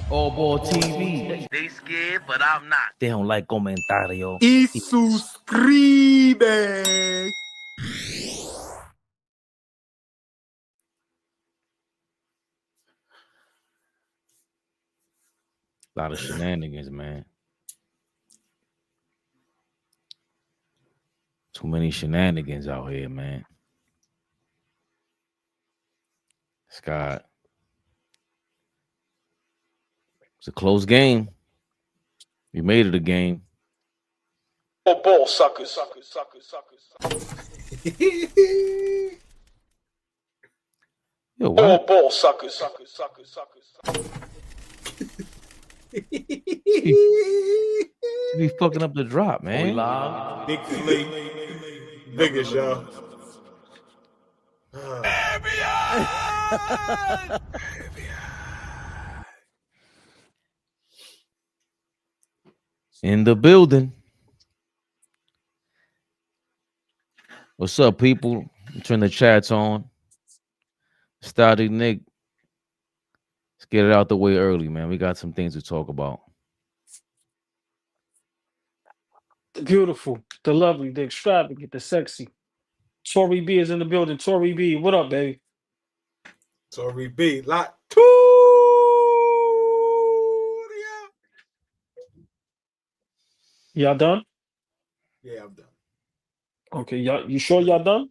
AllBall TV. They scared, but I'm not. They don't like comentario. Y suscribe. A lot of shenanigans, man. Too many shenanigans out here, man. Scott. It's a close game. We made it a game. AllBall suckers. Yo, what? AllBall suckers. You be fucking up the drop, man. Big Flea. Biggest, y'all. In the building. What's up, people? Turn the chats on. Static Nick. Let's get it out the way early, man. We got some things to talk about. The beautiful, the lovely, the extravagant, the sexy. Tori B is in the building. Tori B, what up, baby? Tori B. Lot 2. Y'all done? Yeah, I'm done. Okay, y'all. You sure y'all done?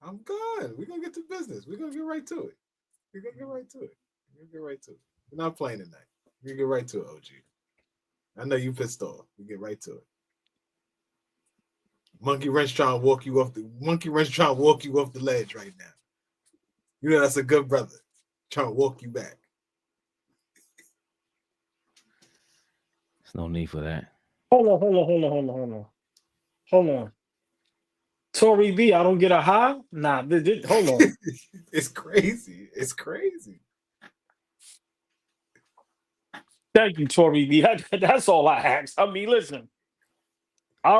I'm good. We're going to get to business. We're going to get right to it. We're not playing tonight. We're going to get right to it, OG. I know you pissed off. We get right to it. Monkey wrench trying to walk you off the ledge right now. You know that's a good brother trying to walk you back. There's no need for that. Hold on. Tori B, I don't get a high? Nah, hold on. It's crazy. Thank you, Tori B. That's all I asked. I mean, listen. I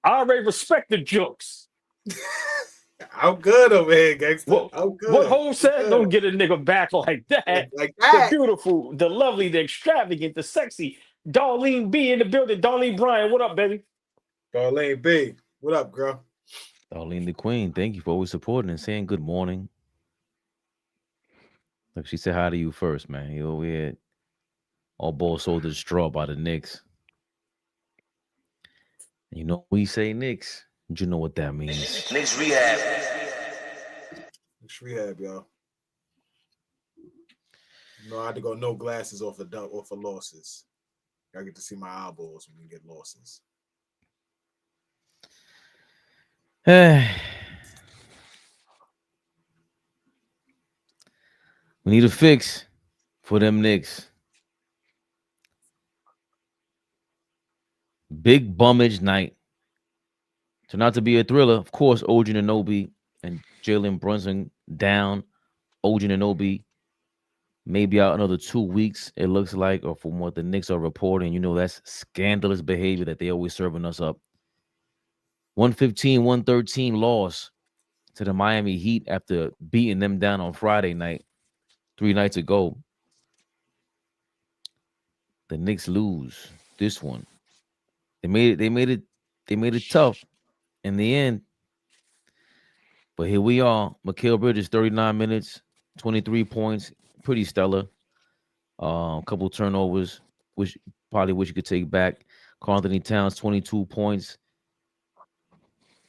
already respect the jokes. I'm good over here, gangster. I'm good. What Hov said, don't get a nigga back like that. Like that. The beautiful, the lovely, the extravagant, the sexy. Darlene B in the building. Darlene Bryan, what up, baby? Darlene B, what up, girl? Darlene the Queen, thank you for always supporting and saying good morning. Look, she said hi to you first, man. You over here. AllBall sold the straw by the Knicks. And you know, we say Knicks. You know what that means. Knicks Rehab. Knicks Rehab, y'all. You know, I had to go no glasses off of losses. I get to see my eyeballs when we get losses. We need a fix for them Knicks. Big bummage night. Turned out to be a thriller. Of course, OG Anunoby and Jalen Brunson down. OG Anunoby maybe out another 2 weeks, it looks like, or from what the Knicks are reporting. You know, that's scandalous behavior that they always serving us up. 115-113 loss to the Miami Heat after beating them down on Friday night, 3 nights ago. The Knicks lose this one. They made it tough in the end. But here we are. Mikal Bridges, 39 minutes, 23 points, pretty stellar. A couple turnovers, which you could take back. Karl Anthony Towns, 22 points.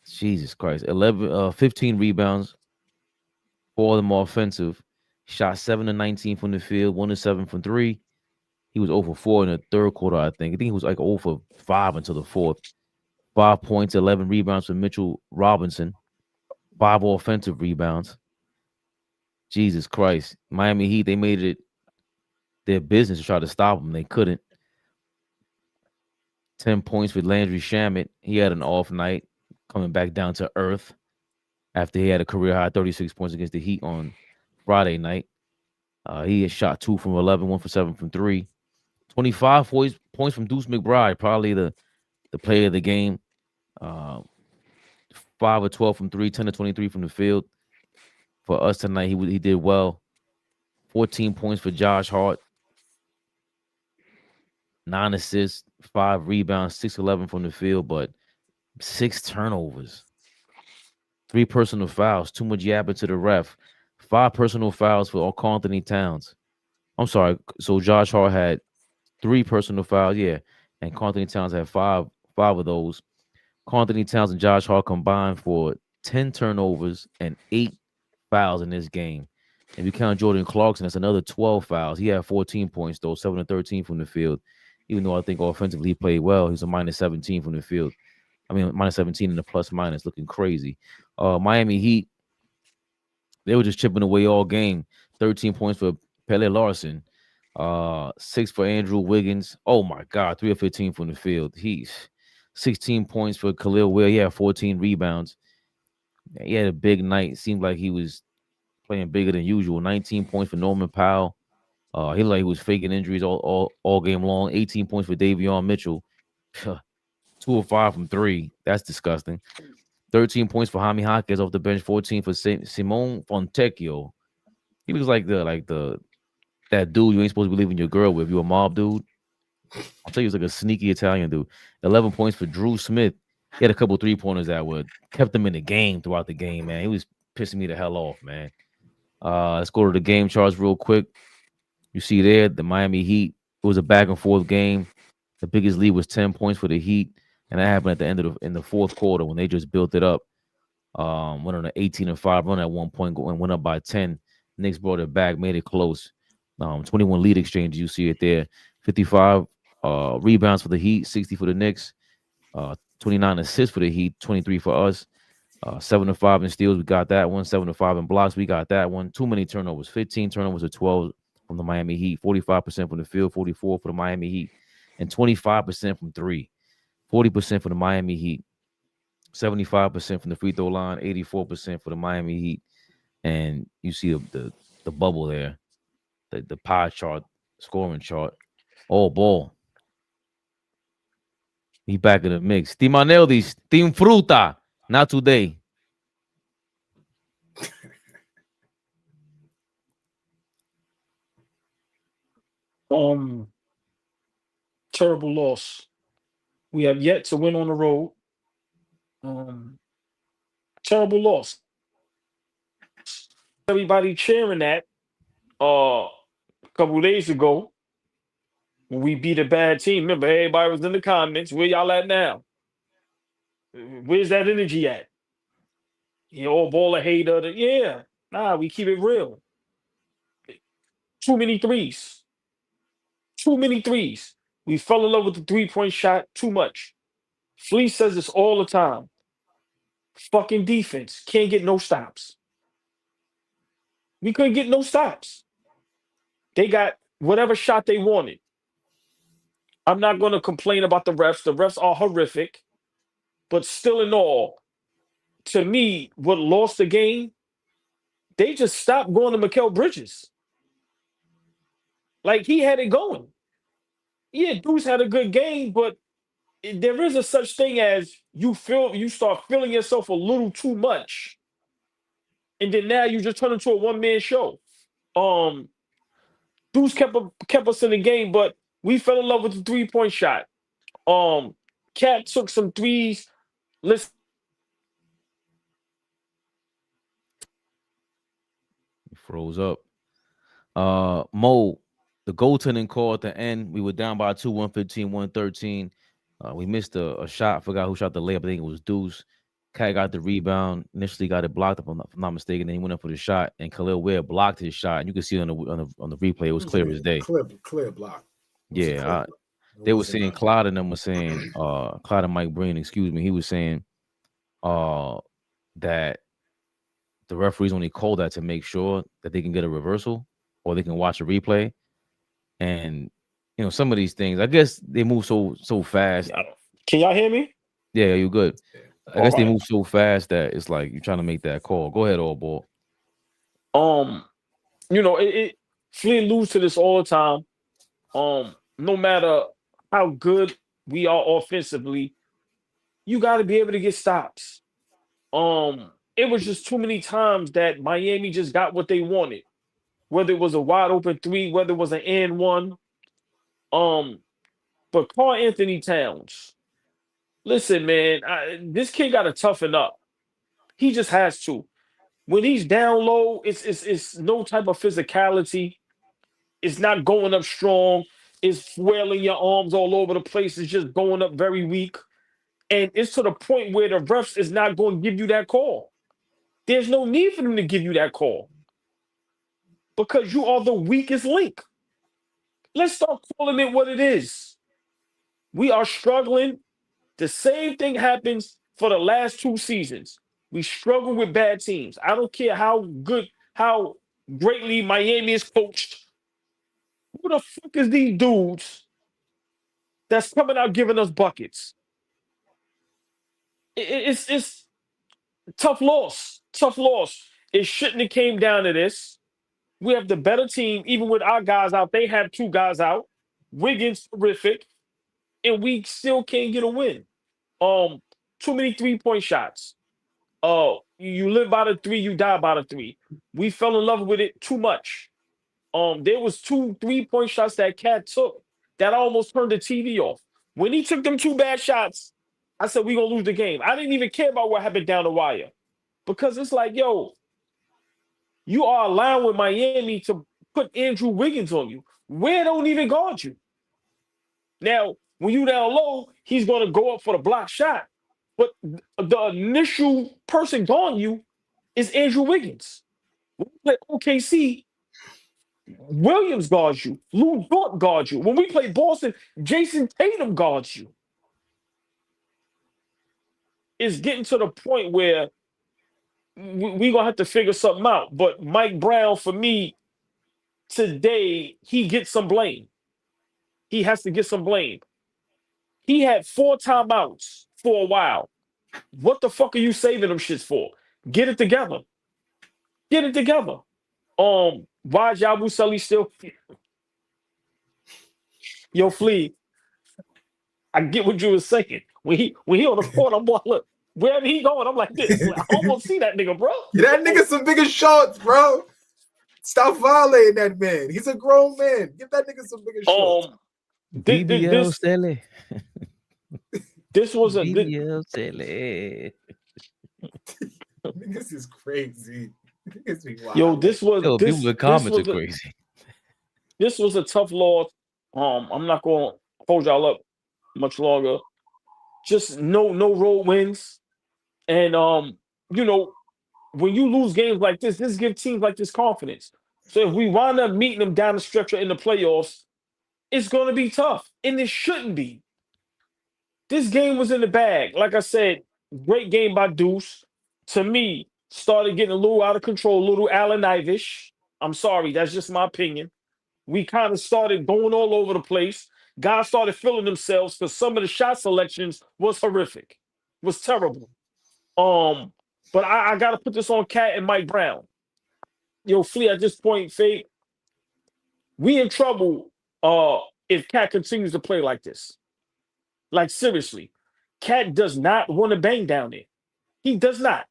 Jesus Christ. 15 rebounds. 4 of them are offensive. Shot 7 of 19 from the field, 1 of 7 from 3. He was 0 for 4 in the third quarter, I think. I think he was like 0 for 5 until the fourth. 5 points, 11 rebounds from Mitchell Robinson. 5 offensive rebounds. Jesus Christ. Miami Heat, they made it their business to try to stop them. They couldn't. 10 points for Landry Shamet. He had an off night, coming back down to earth after he had a career-high 36 points against the Heat on Friday night. He had shot 2 from 11, 1 for 7 from 3. 25 points from Deuce McBride, probably the player of the game. 5 of 12 from 3, 10 of 23 from the field. For us tonight, he did well. 14 points for Josh Hart. 9 assists, 5 rebounds, 6-11 from the field, but 6 turnovers, 3 personal fouls, too much yapping to the ref, 5 personal fouls for Karl Anthony Towns. I'm sorry. So Josh Hart had 3 personal fouls, yeah, and Karl Anthony Towns had five of those. Karl Anthony Towns and Josh Hart combined for 10 turnovers and 8 fouls in this game. If you count Jordan Clarkson, that's another 12 fouls. He had 14 points, though, 7 of 13 from the field. Even though I think offensively he played well, he's a minus 17 from the field. I mean, minus 17 in the plus minus, looking crazy. Miami Heat, they were just chipping away all game. 13 points for Pele Larson. 6 for Andrew Wiggins. Oh my God, 3 of 15 from the field. He's 16 points for Khalil Ware. He had 14 rebounds. He had a big night. Seemed like he was playing bigger than usual. 19 points for Norman Powell. He looked like he was faking injuries all game long. 18 points for Davion Mitchell. 2 of 5 from 3. That's disgusting. 13 points for Jaime Jaquez off the bench. 14 for Simone Fontecchio. He was like that dude you ain't supposed to be leaving your girl with. You a mob dude. I'll tell you, he was like a sneaky Italian dude. 11 points for Drew Smith. He had a couple 3-pointers that would kept him in the game throughout the game, man. He was pissing me the hell off, man. Let's go to the game charts real quick. You see there, the Miami Heat. It was a back and forth game. The biggest lead was 10 points for the Heat, and that happened at the end of in the fourth quarter when they just built it up. Went on an 18-5 run at one point and went up by 10. Knicks brought it back, made it close. 21 lead exchange. You see it there. 55 rebounds for the Heat, 60 for the Knicks. 29 assists for the Heat, 23 for us. 7 to 5 in steals, we got that one. 7 to 5 in blocks, we got that one. Too many turnovers, 15 turnovers to 12 from the Miami Heat, 45% from the field, 44 for the Miami Heat, and 25% from 3. 40% for the Miami Heat, 75% from the free throw line, 84% for the Miami Heat. And you see the bubble there, the pie chart, scoring chart. All ball. He back in the mix. Team Aneldi, Team Fruta. Not today. Terrible loss. We have yet to win on the road. Terrible loss. Everybody cheering that a couple days ago when we beat a bad team. Remember, everybody was in the comments. Where y'all at now? Where's that energy at? You all ball of hater. Yeah. Nah, we keep it real. Too many threes. Too many threes. We fell in love with the 3-point shot too much. Flea says this all the time. Fucking defense. Can't get no stops. We couldn't get no stops. They got whatever shot they wanted. I'm not going to complain about the refs. The refs are horrific. But still in all, to me, what lost the game, they just stopped going to Mikal Bridges. Like, he had it going. Yeah, Deuce had a good game, but there is a such thing as you start feeling yourself a little too much. And then now you just turn into a one-man show. Deuce kept us in the game, but we fell in love with the 3-point shot. Kat took some threes. Listen. He froze up. Mo, the goaltending call at the end, we were down by 2, 115, 113. We missed a shot. Forgot who shot the layup. I think it was Deuce. Kat got the rebound. Initially got it blocked, if I'm not mistaken. Then he went up for the shot, and Khalil Ware blocked his shot. And you can see on the replay, it was clear as day. Clear block. Yeah, they were saying Clyde and them were saying Clyde and Mike Breen, excuse me. He was saying that the referees only call that to make sure that they can get a reversal or they can watch a replay. And some of these things, I guess they move so fast. Can y'all hear me? Yeah, you good. I guess they move so fast that it's like you're trying to make that call. Go ahead, AllBall. Flea lose to this all the time. No matter how good we are offensively, you got to be able to get stops. It was just too many times that Miami just got what they wanted. Whether it was a wide open 3, whether it was an and 1. But Karl Anthony Towns, listen, man, this kid got to toughen up. He just has to. When he's down low, it's no type of physicality. It's not going up strong. It's flailing your arms all over the place. It's just going up very weak. And it's to the point where the refs is not going to give you that call. There's no need for them to give you that call because you are the weakest link. Let's start calling it what it is. We are struggling. The same thing happens for the last 2 seasons. We struggle with bad teams. I don't care how greatly Miami is coached. Who the fuck is these dudes that's coming out giving us buckets? It's tough loss. Tough loss. It shouldn't have came down to this. We have the better team, even with our guys out. They have 2 guys out. Wiggins terrific, and we still can't get a win. Too many 3-point shots. You live by the 3, you die by the 3. We fell in love with it too much. There was 2 3-point shots that Kat took that almost turned the TV off. When he took them 2 bad shots, I said we're gonna lose the game. I didn't even care about what happened down the wire because it's like, yo, you are allowing Miami to put Andrew Wiggins on you. Where don't even guard you. Now, when you down low, he's gonna go up for the block shot. But the initial person guarding you is Andrew Wiggins. When we play OKC, Williams guards you. Lou Dort guards you. When we play Boston, Jason Tatum guards you. It's getting to the point where we're going to have to figure something out. But Mike Brown, for me, today, he gets some blame. He has to get some blame. He had 4 timeouts for a while. What the fuck are you saving them shits for? Get it together. Get it together. Why Yabusele still? Yo, Flea. I get what you were saying. When he on the court, I'm like, look, wherever he going, I'm like this. Like, I almost see that nigga, bro. Yeah, that nigga some bigger shorts, bro. Stop violating that man. He's a grown man. Give that nigga some bigger shorts. This was a BBL. This is crazy. Yo, this was Yo, this, people in the comments are crazy. This was a tough loss. I'm not gonna hold y'all up much longer. Just no road wins. And you know, when you lose games like this gives teams like this confidence. So if we wind up meeting them down the stretch or in the playoffs, it's gonna be tough. And it shouldn't be. This game was in the bag. Like I said, great game by Deuce. To me, started getting a little out of control, a little Allen Ivish. I'm sorry, that's just my opinion. We kind of started going all over the place. Guys started feeling themselves because some of the shot selections was horrific, was terrible. But I got to put this on Kat and Mike Brown. Yo, Flea, at this point, Fake, we in trouble if Kat continues to play like this. Like, seriously, Kat does not want to bang down there. He does not.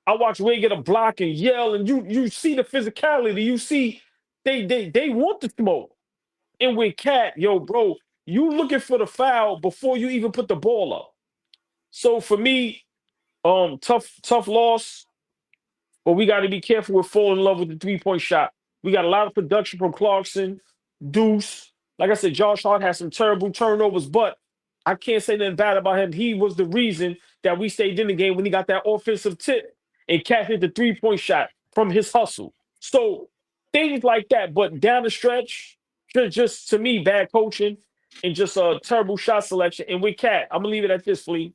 I watch Wade get a block and yell, and you see the physicality. You see they want the smoke. And with Kat, yo, bro, you looking for the foul before you even put the ball up. So for me, tough loss. But we got to be careful with falling in love with the 3-point shot. We got a lot of production from Clarkson, Deuce. Like I said, Josh Hart had some terrible turnovers, but I can't say nothing bad about him. He was the reason that we stayed in the game when he got that offensive tip and Kat hit the 3-point shot from his hustle. So things like that, but down the stretch, just to me, bad coaching and just a terrible shot selection. And with Kat, I'm going to leave it at this, Flea.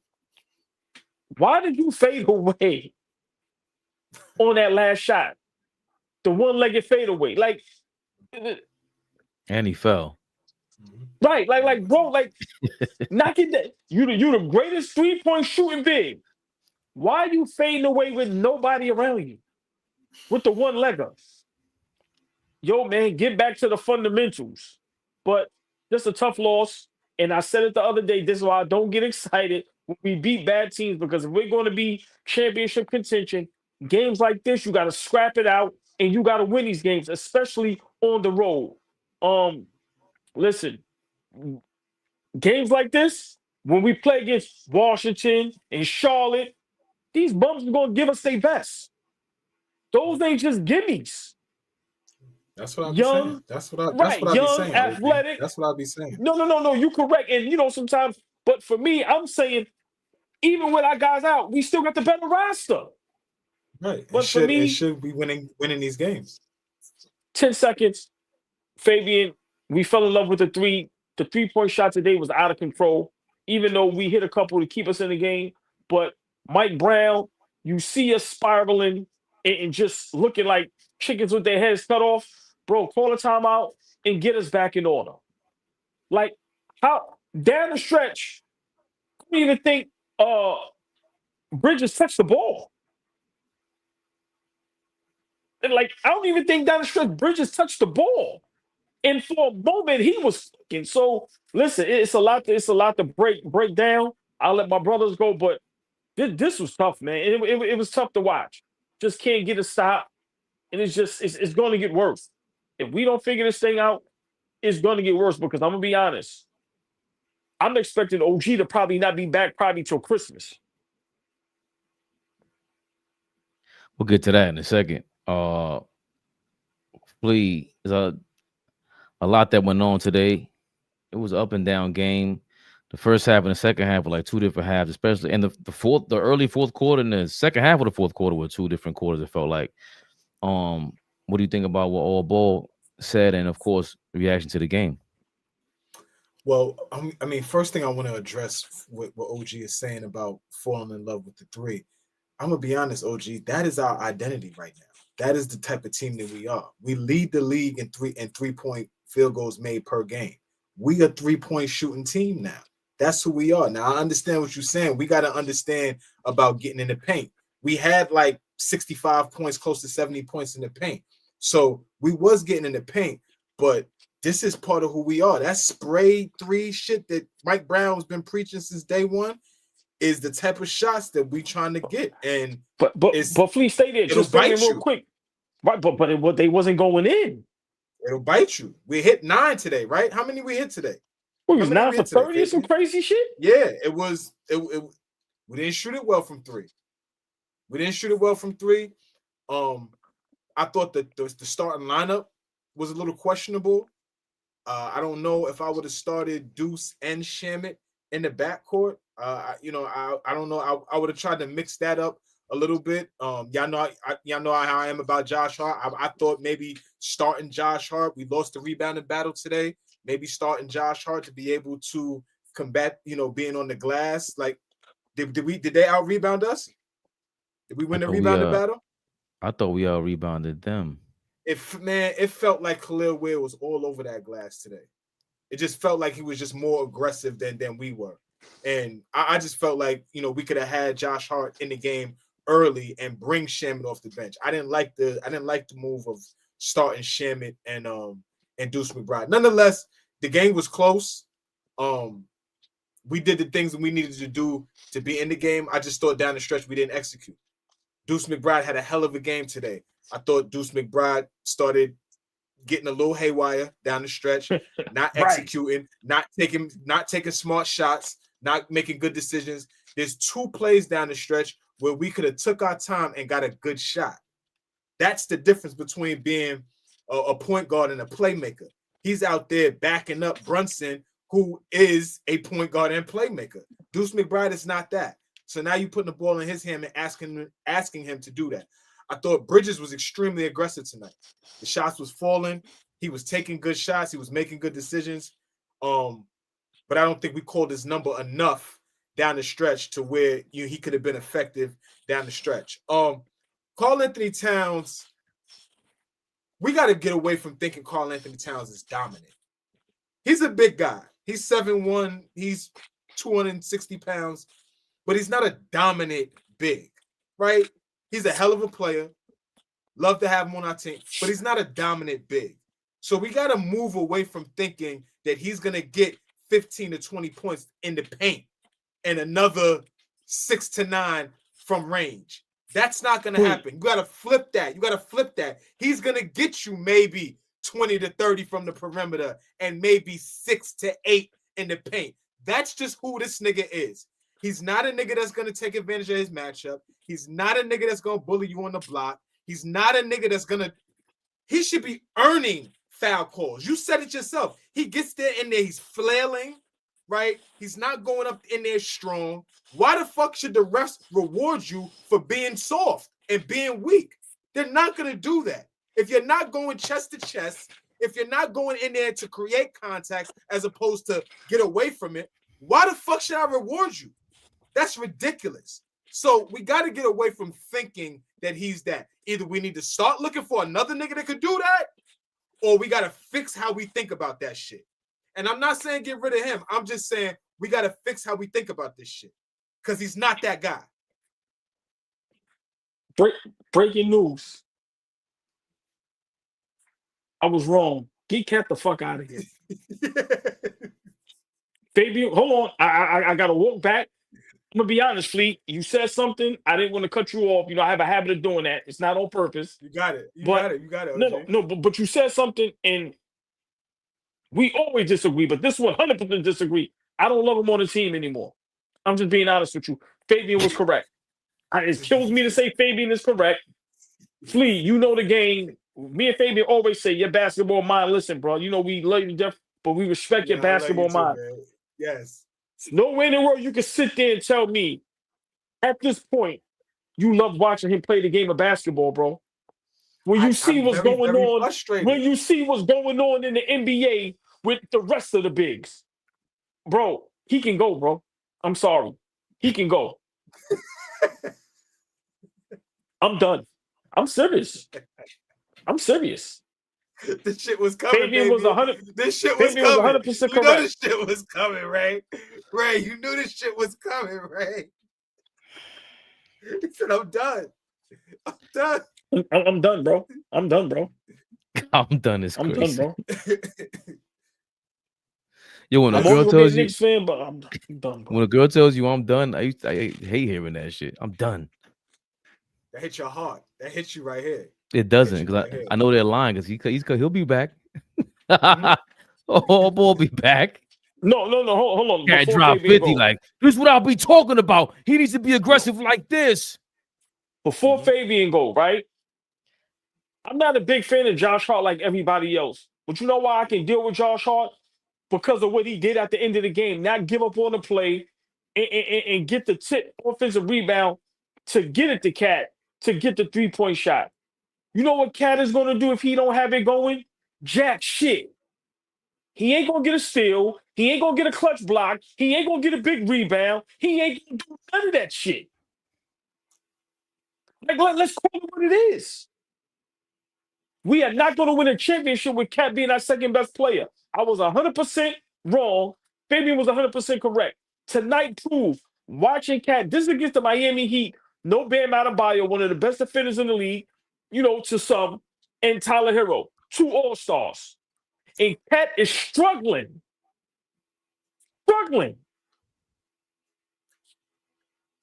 Why did you fade away on that last shot? The one-legged fadeaway. Like, and he fell. Right, like, bro, like, knocking that. You the greatest 3-point shooting big. Why are you fading away with nobody around you? With the one-legger. Yo, man, get back to the fundamentals. But just a tough loss. And I said it the other day, this is why I don't get excited when we beat bad teams, because if we're going to be championship contention, games like this, you got to scrap it out and you got to win these games, especially on the road. Listen, games like this, when we play against Washington and Charlotte, these bums are going to give us their best. Those ain't just gimmies. That's what I be saying. Young, That's what right? I be Young, saying, OG. athletic. That's what I be saying. No. You correct. And sometimes, but for me, I'm saying, even with our guys out, we still got the better roster. Right. But for me, it should be winning these games. 10 seconds, Fabian, we fell in love with the three. The 3-point shot today was out of control, even though we hit a couple to keep us in the game. But Mike Brown, you see us spiraling and just looking like chickens with their heads cut off. Bro, call a timeout and get us back in order. Like, how down the stretch, I don't even think Bridges touched the ball. And like, I don't even think down the stretch Bridges touched the ball. And for a moment, he was fucking. So listen, it's a lot to break down. I'll let my brothers go, but this was tough, man. It was tough to watch. Just can't get a stop. And it's going to get worse. If we don't figure this thing out, it's going to get worse, because I'm going to be honest. I'm expecting OG to probably not be back till Christmas. We'll get to that in a second. Please, there's a lot that went on today. It was an up and down game. The first half and the second half were like two different halves, especially in the early fourth quarter and the second half of the fourth quarter were two different quarters. It felt like. What do you think about what AllBall said, and of course, reaction to the game? Well, I mean, first thing I want to address what OG is saying about falling in love with the three. I'm gonna be honest, OG. That is our identity right now. That is the type of team that we are. We lead the league in 3-point field goals made per game. We a 3-point shooting team now. That's who we are. Now I understand what you're saying. We got to understand about getting in the paint. We had like 65 points, close to 70 points in the paint. So we was getting in the paint, but this is part of who we are. That spray three shit that Mike Brown's been preaching since day one is the type of shots that we trying to get. And but please stay there. Just stay there real quick. Right, but they wasn't going in. It'll bite you. We hit 9 today, right? How many we hit today? We was 9 for 30 or some crazy shit? Yeah, it was. We didn't shoot it well from 3. I thought that the starting lineup was a little questionable. I don't know if I would have started Deuce and Shamet in the backcourt. I don't know. I would have tried to mix that up a little bit. Y'all know how I am about Josh Hart. I thought maybe starting Josh Hart. We lost the rebounding battle today. Maybe starting Josh Hart to be able to combat, being on the glass. Like, did they out rebound us? Did we win the rebounding battle? I thought we out rebounded them. It felt like Khalil Ware was all over that glass today. It just felt like he was just more aggressive than we were. And I just felt like, we could have had Josh Hart in the game early and bring Shamet off the bench. I didn't like the move of starting Shamet and Deuce McBride. Nonetheless, the game was close. We did the things that we needed to do to be in the game. I just thought down the stretch we didn't execute. Deuce McBride had a hell of a game today. I thought Deuce McBride started getting a little haywire down the stretch, not executing, not taking smart shots, not making good decisions. There's 2 plays down the stretch where we could have took our time and got a good shot. That's the difference between being a point guard and a playmaker. He's out there backing up Brunson, who is a point guard and playmaker. Deuce McBride is not that. So now you're putting the ball in his hand and asking him to do that. I thought Bridges was extremely aggressive tonight. The shots was falling. He was taking good shots. He was making good decisions. But I don't think we called his number enough down the stretch to where he could have been effective down the stretch. Karl Anthony Towns, we got to get away from thinking Karl Anthony Towns is dominant. He's a big guy. He's 7'1". He's 260 pounds. But he's not a dominant big, right? He's a hell of a player. Love to have him on our team, but he's not a dominant big. So we got to move away from thinking that he's going to get 15 to 20 points in the paint and another 6 to 9 from range. That's not going to happen. You got to flip that. He's going to get you maybe 20 to 30 from the perimeter and maybe 6 to 8 in the paint. That's just who this nigga is. He's not a nigga that's going to take advantage of his matchup. He's not a nigga that's going to bully you on the block. He's not a nigga that's going to... He should be earning foul calls. You said it yourself. He gets there in there. He's flailing, right? He's not going up in there strong. Why the fuck should the refs reward you for being soft and being weak? They're not going to do that. If you're not going chest to chest, if you're not going in there to create contact as opposed to get away from it, why the fuck should I reward you? That's ridiculous. So we got to get away from thinking that he's that. Either we need to start looking for another nigga that could do that, or we got to fix how we think about that shit. And I'm not saying get rid of him. I'm just saying we got to fix how we think about this shit because he's not that guy. Breaking news. I was wrong. Get Kat the fuck out of here. Fabian, hold on. I got to walk back. I'm going to be honest, Fleet. You said something. I didn't want to cut you off. You know, I have a habit of doing that. It's not on purpose. You got it. You got it. OG. No, but you said something, and we always disagree, but this 100% disagree. I don't love him on the team anymore. I'm just being honest with you. Fabian was correct. It kills me to say Fabian is correct. Flea, you know the game. Me and Fabian always say, your basketball mind. Listen, bro, you know we love you, but we respect your basketball mind. Man. Yes. No way in the world you can sit there and tell me at this point you love watching him play the game of basketball, bro. When you see what's going on, when you see what's going on in the NBA with the rest of the bigs, bro, he can go, bro. I'm sorry. He can go. I'm done. I'm serious. This shit was coming. Fabian was 100. This shit was Fabian coming. Was 100% correct. You know this shit was coming, Ray. Ray, you knew this shit was coming, Ray. He said, "I'm done. I'm done. I'm done, bro. I'm done, bro. I'm done. It's I'm crazy. done, bro. Yo, when a I'm girl tells you, Knicks fan, but I'm done, bro. when a girl tells you I'm done, I hate hearing that shit. I'm done. That hit your heart. That hit you right here. It doesn't, because I know they're lying, because he'll be back. AllBall be back. No, hold on. Can't drop 50 like this is what I'll be talking about. He needs to be aggressive like this. Before Fabian go, right? I'm not a big fan of Josh Hart like everybody else. But you know why I can deal with Josh Hart? Because of what he did at the end of the game. Not give up on the play and get the tip offensive rebound to get it to Kat to get the three-point shot. You know what Kat is going to do if he don't have it going? Jack shit. He ain't going to get a steal. He ain't going to get a clutch block. He ain't going to get a big rebound. He ain't going to do none of that shit. Like, let's call it what it is. We are not going to win a championship with Kat being our second best player. I was 100% wrong. Fabian was 100% correct. Tonight proved, watching Kat, this is against the Miami Heat, no Bam Adebayo, one of the best defenders in the league, you know, to some, and Tyler Hero, 2 All-Stars. And Kat is struggling.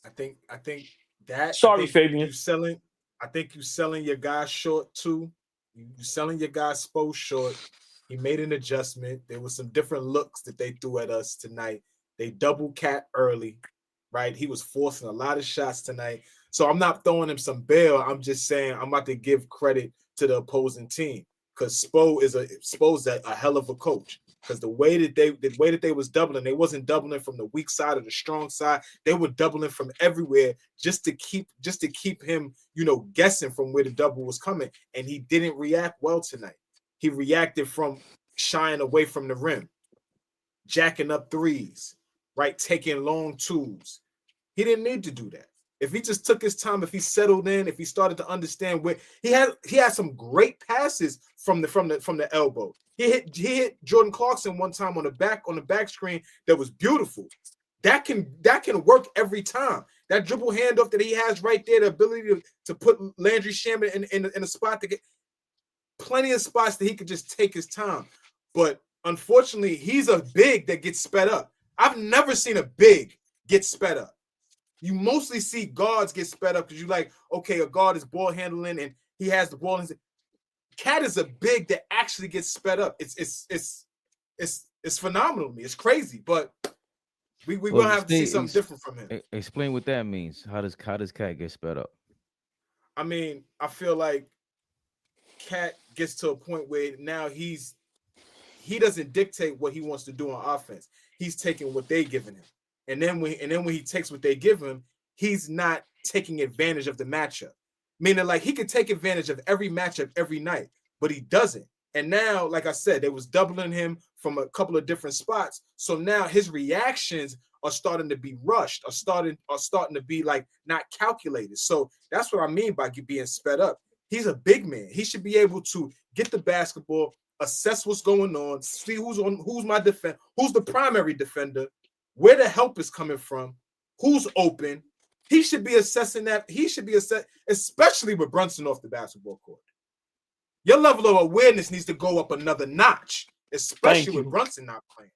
I think that. Sorry, Fabian. I think you selling your guy short too. You selling your guy Spo short. He made an adjustment. There was some different looks that they threw at us tonight. They doubled Kat early, right? He was forcing a lot of shots tonight. So I'm not throwing him some bail. I'm just saying I'm about to give credit to the opposing team because Spo's a hell of a coach. Because the way that they was doubling, they wasn't doubling from the weak side or the strong side. They were doubling from everywhere just to keep him, you know, guessing from where the double was coming. And he didn't react well tonight. He reacted from shying away from the rim, jacking up threes, right? Taking long twos. He didn't need to do that. If he just took his time, if he settled in, if he started to understand where he had some great passes from the elbow. He hit Jordan Clarkson one time on the back screen that was beautiful. That can work every time. That dribble handoff that he has right there, the ability to put Landry Shamet in a spot to get plenty of spots that he could just take his time. But unfortunately, he's a big that gets sped up. I've never seen a big get sped up. You mostly see guards get sped up because you're like, okay, a guard is ball handling and he has the ball. Kat is a big that actually gets sped up. It's phenomenal to me. It's crazy, but we gonna have to see something different from him. Explain what that means. How does Kat get sped up? I mean, I feel like Kat gets to a point where now he doesn't dictate what he wants to do on offense. He's taking what they giving him, and then when he takes what they give him, he's not taking advantage of the matchup. Meaning, like, he could take advantage of every matchup every night, but he doesn't. And now, like I said, they was doubling him from a couple of different spots. So now his reactions are starting to be rushed, are starting to be like not calculated. So that's what I mean by being sped up. He's a big man. He should be able to get the basketball, assess what's going on, see who's my defender, who's the primary defender, where the help is coming from, who's open. He should be assessing that. He should be especially with Brunson off the basketball court. Your level of awareness needs to go up another notch, especially with Brunson not playing.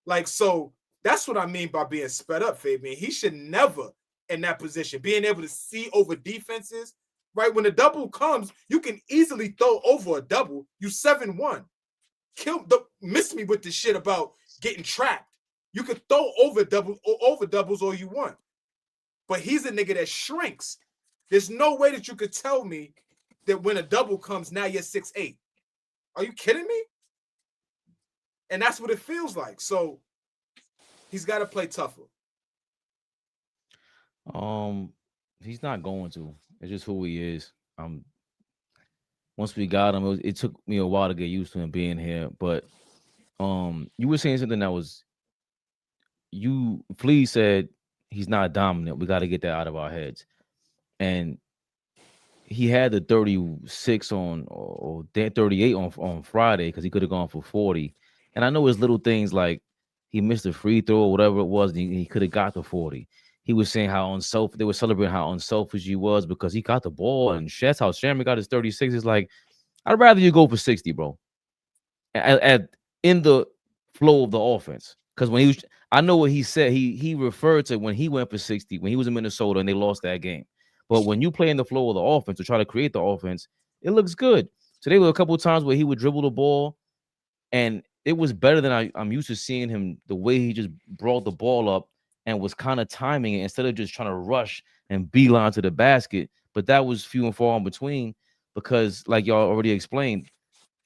Like, so that's what I mean by being sped up, Fabian. He should never in that position, being able to see over defenses, right? When a double comes, you can easily throw over a double. You 7-1. Miss me with the shit about getting trapped. You could throw over doubles all you want. But he's a nigga that shrinks. There's no way that you could tell me that when a double comes, now you're 6'8". Are you kidding me? And that's what it feels like. So he's got to play tougher. He's not going to. It's just who he is. Once we got him, it took me a while to get used to him being here. But you were saying something that was Flea said he's not dominant. We got to get that out of our heads. And he had the 36 or 38 on Friday because he could have gone for 40. And I know his little things like he missed a free throw or whatever it was, and he could have got the 40. He was saying they were celebrating how unselfish he was because he got the ball, and that's how Shamrock got his 36. It's like, I'd rather you go for 60, bro. In the flow of the offense. Because when I know what he said. He referred to when he went for 60 when he was in Minnesota and they lost that game. But when you play in the flow of the offense or try to create the offense, it looks good. So there were a couple of times where he would dribble the ball, and it was better than I'm used to seeing him. The way he just brought the ball up and was kind of timing it instead of just trying to rush and beeline to the basket. But that was few and far in between because, like y'all already explained,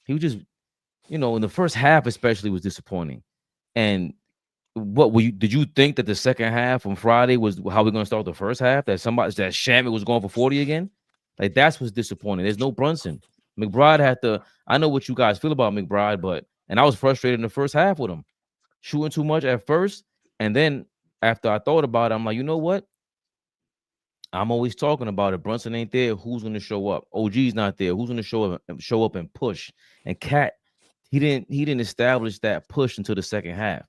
he was just, in the first half especially was disappointing. And did you think that the second half on Friday was how we're going to start the first half? That Shamit was going for 40 again? Like, that's what's disappointing. There's no Brunson. McBride I know what you guys feel about McBride, and I was frustrated in the first half with him. Shooting too much at first, and then after I thought about it, I'm like, you know what? I'm always talking about it. Brunson ain't there. Who's going to show up? OG's not there. Who's going to show up and push? And Kat, he didn't establish that push until the second half.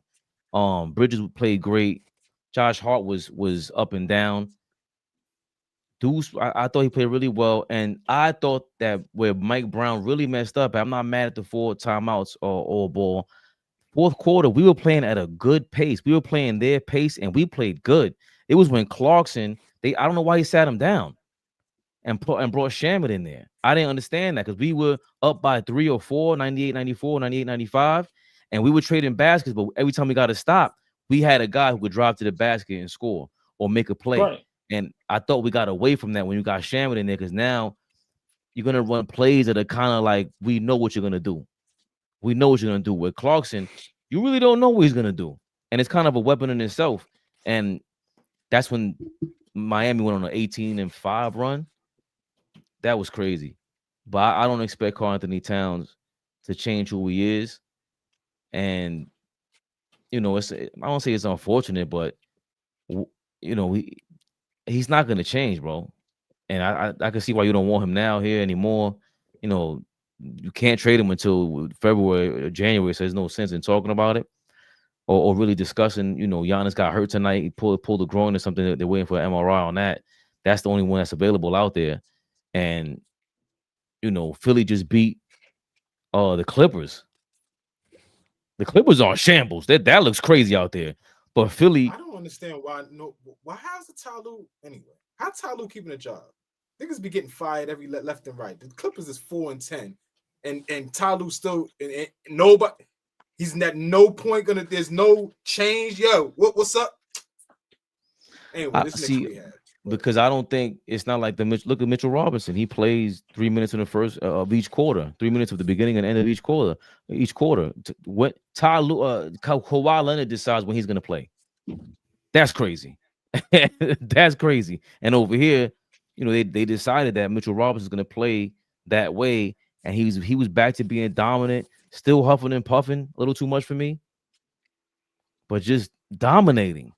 Bridges played great. Josh Hart was up and down. Deuce, I thought he played really well, and I thought that where Mike Brown really messed up. I'm not mad at the 4 timeouts or ball. Fourth quarter, we were playing at a good pace. We were playing their pace, and we played good. It was when Clarkson, I don't know why he sat him down and brought Shamit in there. I didn't understand that because we were up by 3 or 4, 98-94, 98-95, and we were trading baskets, but every time we got to stop, we had a guy who could drive to the basket and score or make a play. Right. And I thought we got away from that when you got Shamit in there because now you're going to run plays that are kind of like, we know what you're going to do. We know what you're going to do. With Clarkson, you really don't know what he's going to do. And it's kind of a weapon in itself. And that's when Miami went on an 18-5 run. That was crazy. But I don't expect Karl Anthony Towns to change who he is. And, I don't say it's unfortunate, but, he's not going to change, bro. And I can see why you don't want him now here anymore. You can't trade him until February or January, so there's no sense in talking about it or really discussing. Giannis got hurt tonight. He pulled the groin or something. They're waiting for an MRI on that. That's the only one that's available out there. And, Philly just beat the Clippers. The Clippers are shambles. That looks crazy out there. But Philly, I don't understand why. How's the Tyloo anyway? How Tyloo keeping a job? Niggas be getting fired every left and right. The Clippers is 4-10. and Ty Lue still and nobody. He's at no point gonna. There's no change. Yo, what's up? Anyway, this Knicks rehab. Because I don't think it's not like look at Mitchell Robinson. He plays 3 minutes in the first of each quarter, 3 minutes of the beginning and end of each quarter. What Kawhi Leonard decides when he's gonna play. That's crazy. That's crazy. And over here, you know, they decided that Mitchell Robinson is gonna play that way, and he was back to being dominant, still huffing and puffing, a little too much for me, but just dominating.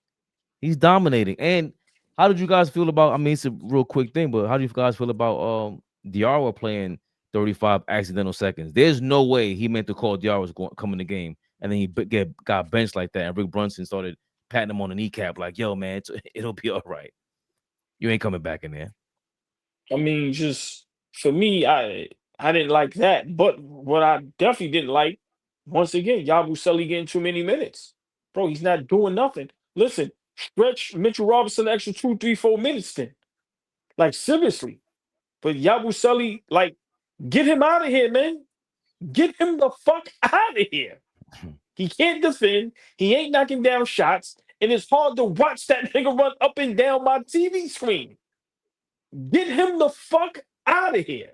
He's dominating. And how did you guys feel about? I mean, it's a real quick thing, but how do you guys feel about Diarra playing 35 accidental seconds? There's no way he meant to call Diarra was coming the game, and then he got benched like that. And Rick Brunson started patting him on the kneecap, like, "Yo, man, it'll be all right. You ain't coming back in there." I mean, just for me, I didn't like that. But what I definitely didn't like, once again, Yabusele getting too many minutes. Bro, he's not doing nothing. Listen, stretch Mitchell Robinson an extra 2, 3, 4 minutes then. Like, seriously. But Yabusele, like, get him out of here, man. Get him the fuck out of here. He can't defend. He ain't knocking down shots. And it's hard to watch that nigga run up and down my TV screen. Get him the fuck out of here.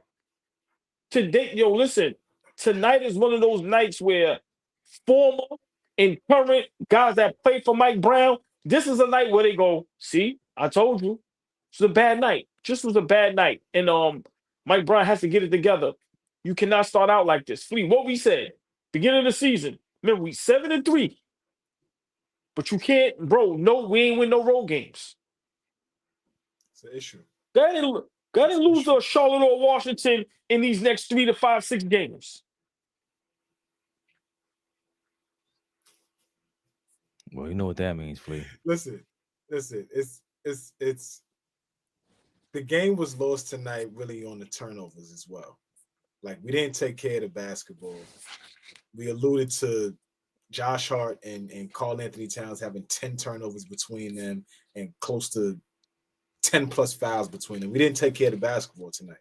Today, yo, listen, tonight is one of those nights where former and current guys that play for Mike Brown, this is a night where they go, see, I told you. It's a bad night. Just was a bad night. And Mike Brown has to get it together. You cannot start out like this. Flea, what we said, beginning of the season, remember, we 7-3. But you can't, bro, no, we ain't win no road games. It's an issue. Go ahead and lose to Charlotte or Washington in these next 3 to 5, 6 games. Well, you know what that means, Flea. Listen. It's the game was lost tonight really on the turnovers as well. Like, we didn't take care of the basketball. We alluded to Josh Hart and Karl Anthony Towns having 10 turnovers between them and close to 10 plus fouls between them. We didn't take care of the basketball tonight.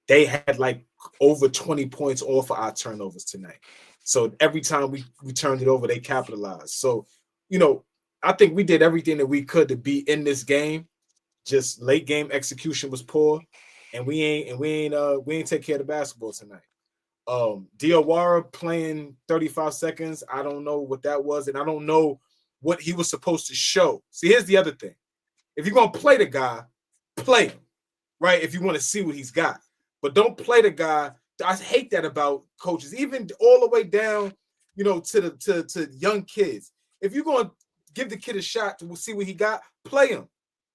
They had like over 20 points off of our turnovers tonight. So every time we turned it over, they capitalized. So, you know, I think we did everything that we could to be in this game. Just late game execution was poor, and we ain't take care of the basketball tonight. Diawara playing 35 seconds. I don't know what that was, and I don't know what he was supposed to show. See, here's the other thing. If you're going to play the guy, play him, right? If you want to see what he's got. But don't play the guy. I hate that about coaches, even all the way down, you know, to young kids. If you're going to give the kid a shot to see what he got, play him.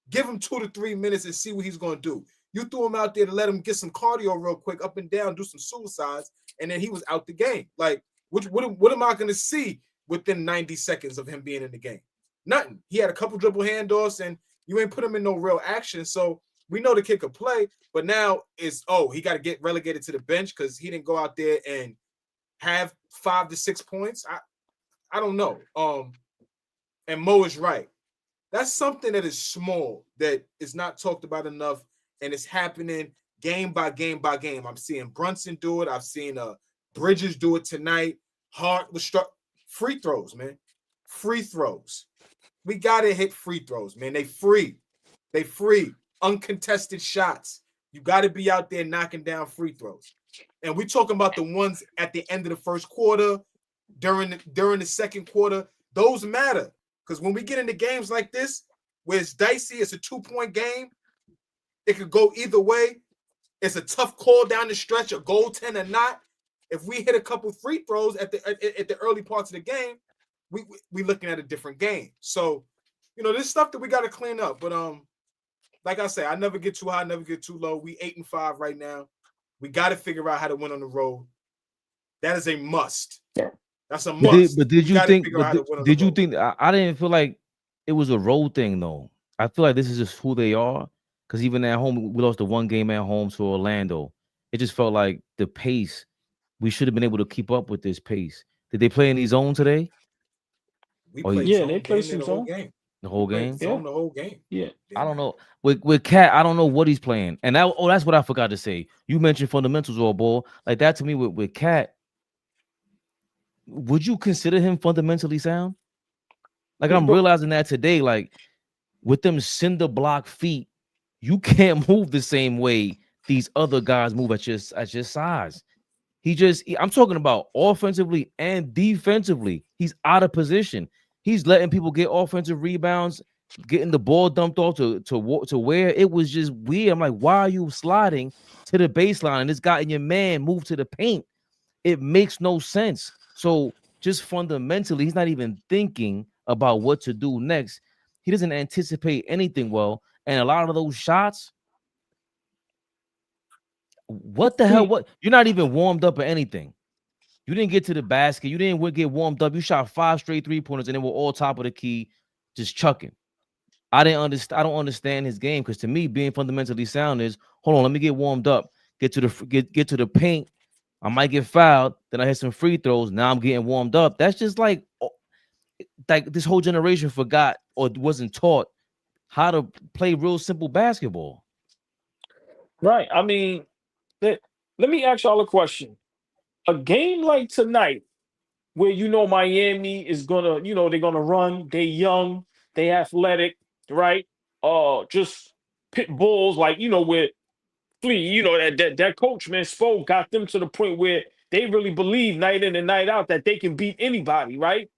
Give him 2 to 3 minutes and see what he's going to do. You threw him out there to let him get some cardio real quick, up and down, do some suicides, and then he was out the game. Like, what am I going to see within 90 seconds of him being in the game? Nothing. He had a couple dribble handoffs, and you ain't put him in no real action. So we know the kid could play, but now it's, he got to get relegated to the bench because he didn't go out there and have 5 to 6 points. I don't know. And Mo is right. That's something that is small, that is not talked about enough, and it's happening game by game by game. I'm seeing Brunson do it. I've seen Bridges do it tonight. Hart was struck. Free throws, man. Free throws. We got to hit free throws, man. They free. Uncontested shots. You got to be out there knocking down free throws. And we're talking about the ones at the end of the first quarter, during the second quarter. Those matter. Because when we get into games like this, where it's dicey, it's a 2-point game, it could go either way. It's a tough call down the stretch, a goaltend or not. If we hit a couple free throws at the early parts of the game, we looking at a different game. So, you know, there's stuff that we got to clean up. But like I say, I never get too high, never get too low. We 8-5 right now. We got to figure out how to win on the road. That is a must. Yeah. That's a must. But did you think? Did you think? I didn't feel like it was a road thing though. I feel like this is just who they are. Because even at home, we lost the one game at home to Orlando. It just felt like the pace. We should have been able to keep up with this pace. Did they play in the zone today? We played yeah, they played some zone. Game. The whole Played game. zone the whole game. Yeah. I don't know. With Kat, I don't know what he's playing. And that's what I forgot to say. You mentioned fundamentals, AllBall. Like that to me with Kat. Would you consider him fundamentally sound? Like Yeah, I'm but realizing that today. Like with them cinder block feet, you can't move the same way these other guys move at your size. I'm talking about offensively and defensively. He's out of position. He's letting people get offensive rebounds, getting the ball dumped off to where it was just weird. I'm like, why are you sliding to the baseline and this guy and your man move to the paint? It makes no sense. So just fundamentally, he's not even thinking about what to do next. He doesn't anticipate anything well. And a lot of those shots, what the hell? What you're not even warmed up or anything. You didn't get to the basket. You didn't get warmed up. You shot 5 straight 3-pointers and they were all top of the key, just chucking. I don't understand his game because to me, being fundamentally sound is hold on, let me get warmed up, get to the paint. I might get fouled, then I hit some free throws. Now I'm getting warmed up. That's just like this whole generation forgot or wasn't taught how to play real simple basketball. right. I mean, let me ask y'all a question. A game like tonight, where Miami is gonna, they're gonna run, they young, they athletic, right? Just pit bulls, like where Flea, that coach, man, Spo got them to the point where they really believe night in and night out that they can beat anybody, right?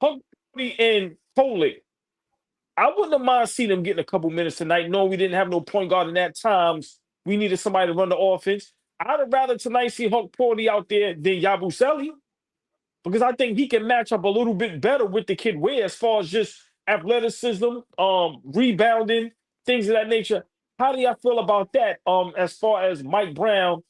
Huck and Foley, I wouldn't have mind seeing them getting a couple minutes tonight. No, we didn't have no point guard in that times. We needed somebody to run the offense. I'd have rather tonight see Huck Porty out there than Yabusele, because I think he can match up a little bit better with the kid Ware as far as just athleticism, rebounding, things of that nature. How do y'all feel about that? As far as Mike Brown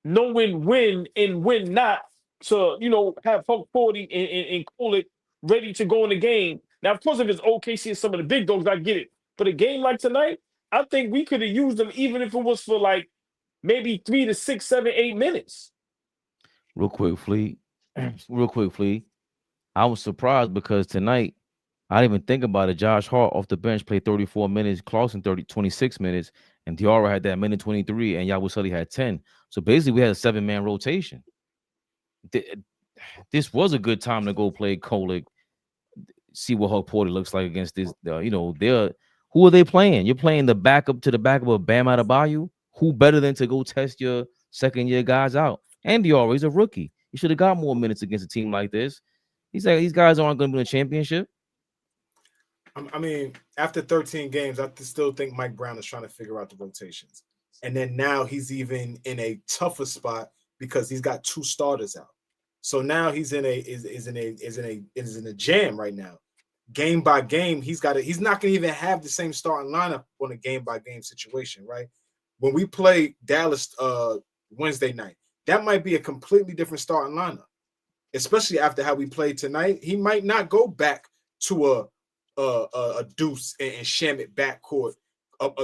knowing when and when not to, have Huck Porty and Kolek ready to go in the game. Now, of course, if it's OKC and some of the big dogs, I get it. But a game like tonight, I think we could have used them even if it was for like maybe 3 to 6, 7, 8 minutes. Real quick, Flea. I was surprised because tonight, I didn't even think about it. Josh Hart off the bench played 34 minutes, Clarkson 26 minutes, and Diarra had that minute 23, and Yabusele had 10. So basically, we had a 7-man rotation. This was a good time to go play Kolek, see what Huck Porter looks like against this. Who are they playing? You're playing the backup of Bam Adebayo. Who better than to go test your second-year guys out? And Diarra, he's a rookie. You should have got more minutes against a team like this. He's like, these guys aren't going to win a championship. I mean, after 13 games, I still think Mike Brown is trying to figure out the rotations. And then now he's even in a tougher spot because he's got 2 starters out. So now he's in a jam right now. Game by game, he's not going to even have the same starting lineup on a game by game situation, right? When we play Dallas Wednesday night, that might be a completely different starting lineup, especially after how we played tonight. He might not go back to a Deuce and Shamet backcourt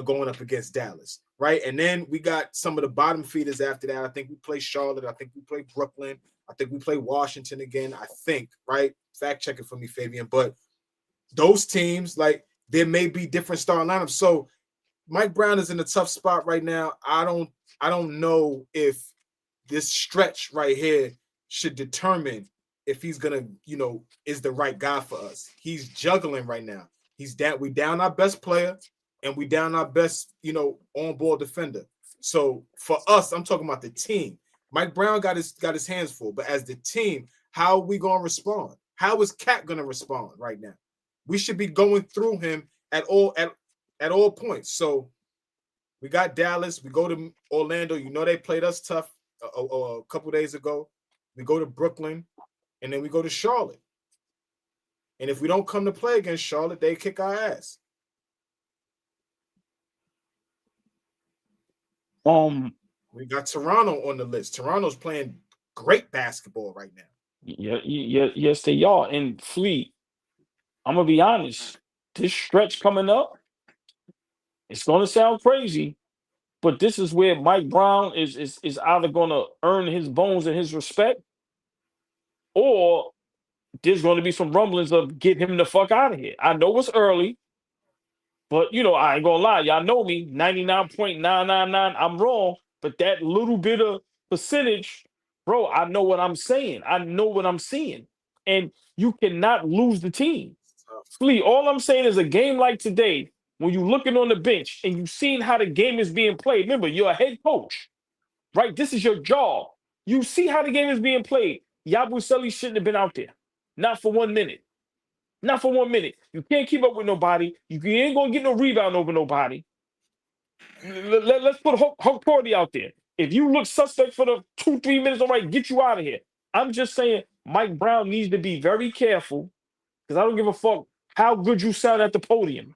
going up against Dallas, right? And then we got some of the bottom feeders after that. I think we play Charlotte. I think we play Brooklyn. I think we play Washington again. I think, right? Fact check it for me, Fabian. But those teams, like, there may be different starting lineups. So Mike Brown is in a tough spot right now. I don't know if this stretch right here should determine if he's gonna, is the right guy for us. He's juggling right now. We down our best player and we down our best, on-ball defender. So for us, I'm talking about the team. Mike Brown got his hands full, but as the team, how are we gonna respond? How is Kat gonna respond right now? We should be going through him at all points. So we got Dallas. We go to Orlando. They played us tough a couple days ago. We go to Brooklyn, and then we go to Charlotte. And if we don't come to play against Charlotte, they kick our ass. We got Toronto on the list. Toronto's playing great basketball right now. Yeah, yes, they are. And Flea, I'm gonna be honest. This stretch coming up, it's gonna sound crazy, but this is where Mike Brown is either gonna earn his bones and his respect, or there's going to be some rumblings of get him the fuck out of here. I know it's early, but I ain't gonna lie. Y'all know me, 99.999. I'm wrong, but that little bit of percentage, bro, I know what I'm saying. I know what I'm seeing. And you cannot lose the team. Flea, all I'm saying is a game like today, when you looking on the bench and you seen how the game is being played, remember, you're a head coach, right? This is your job. You see how the game is being played. Yabusele shouldn't have been out there. Not for 1 minute. Not for 1 minute. You can't keep up with nobody. You ain't going to get no rebound over nobody. Let's put Hulk Porty out there. If you look suspect for the 2-3 minutes, all right, get you out of here. I'm just saying Mike Brown needs to be very careful because I don't give a fuck how good you sound at the podium.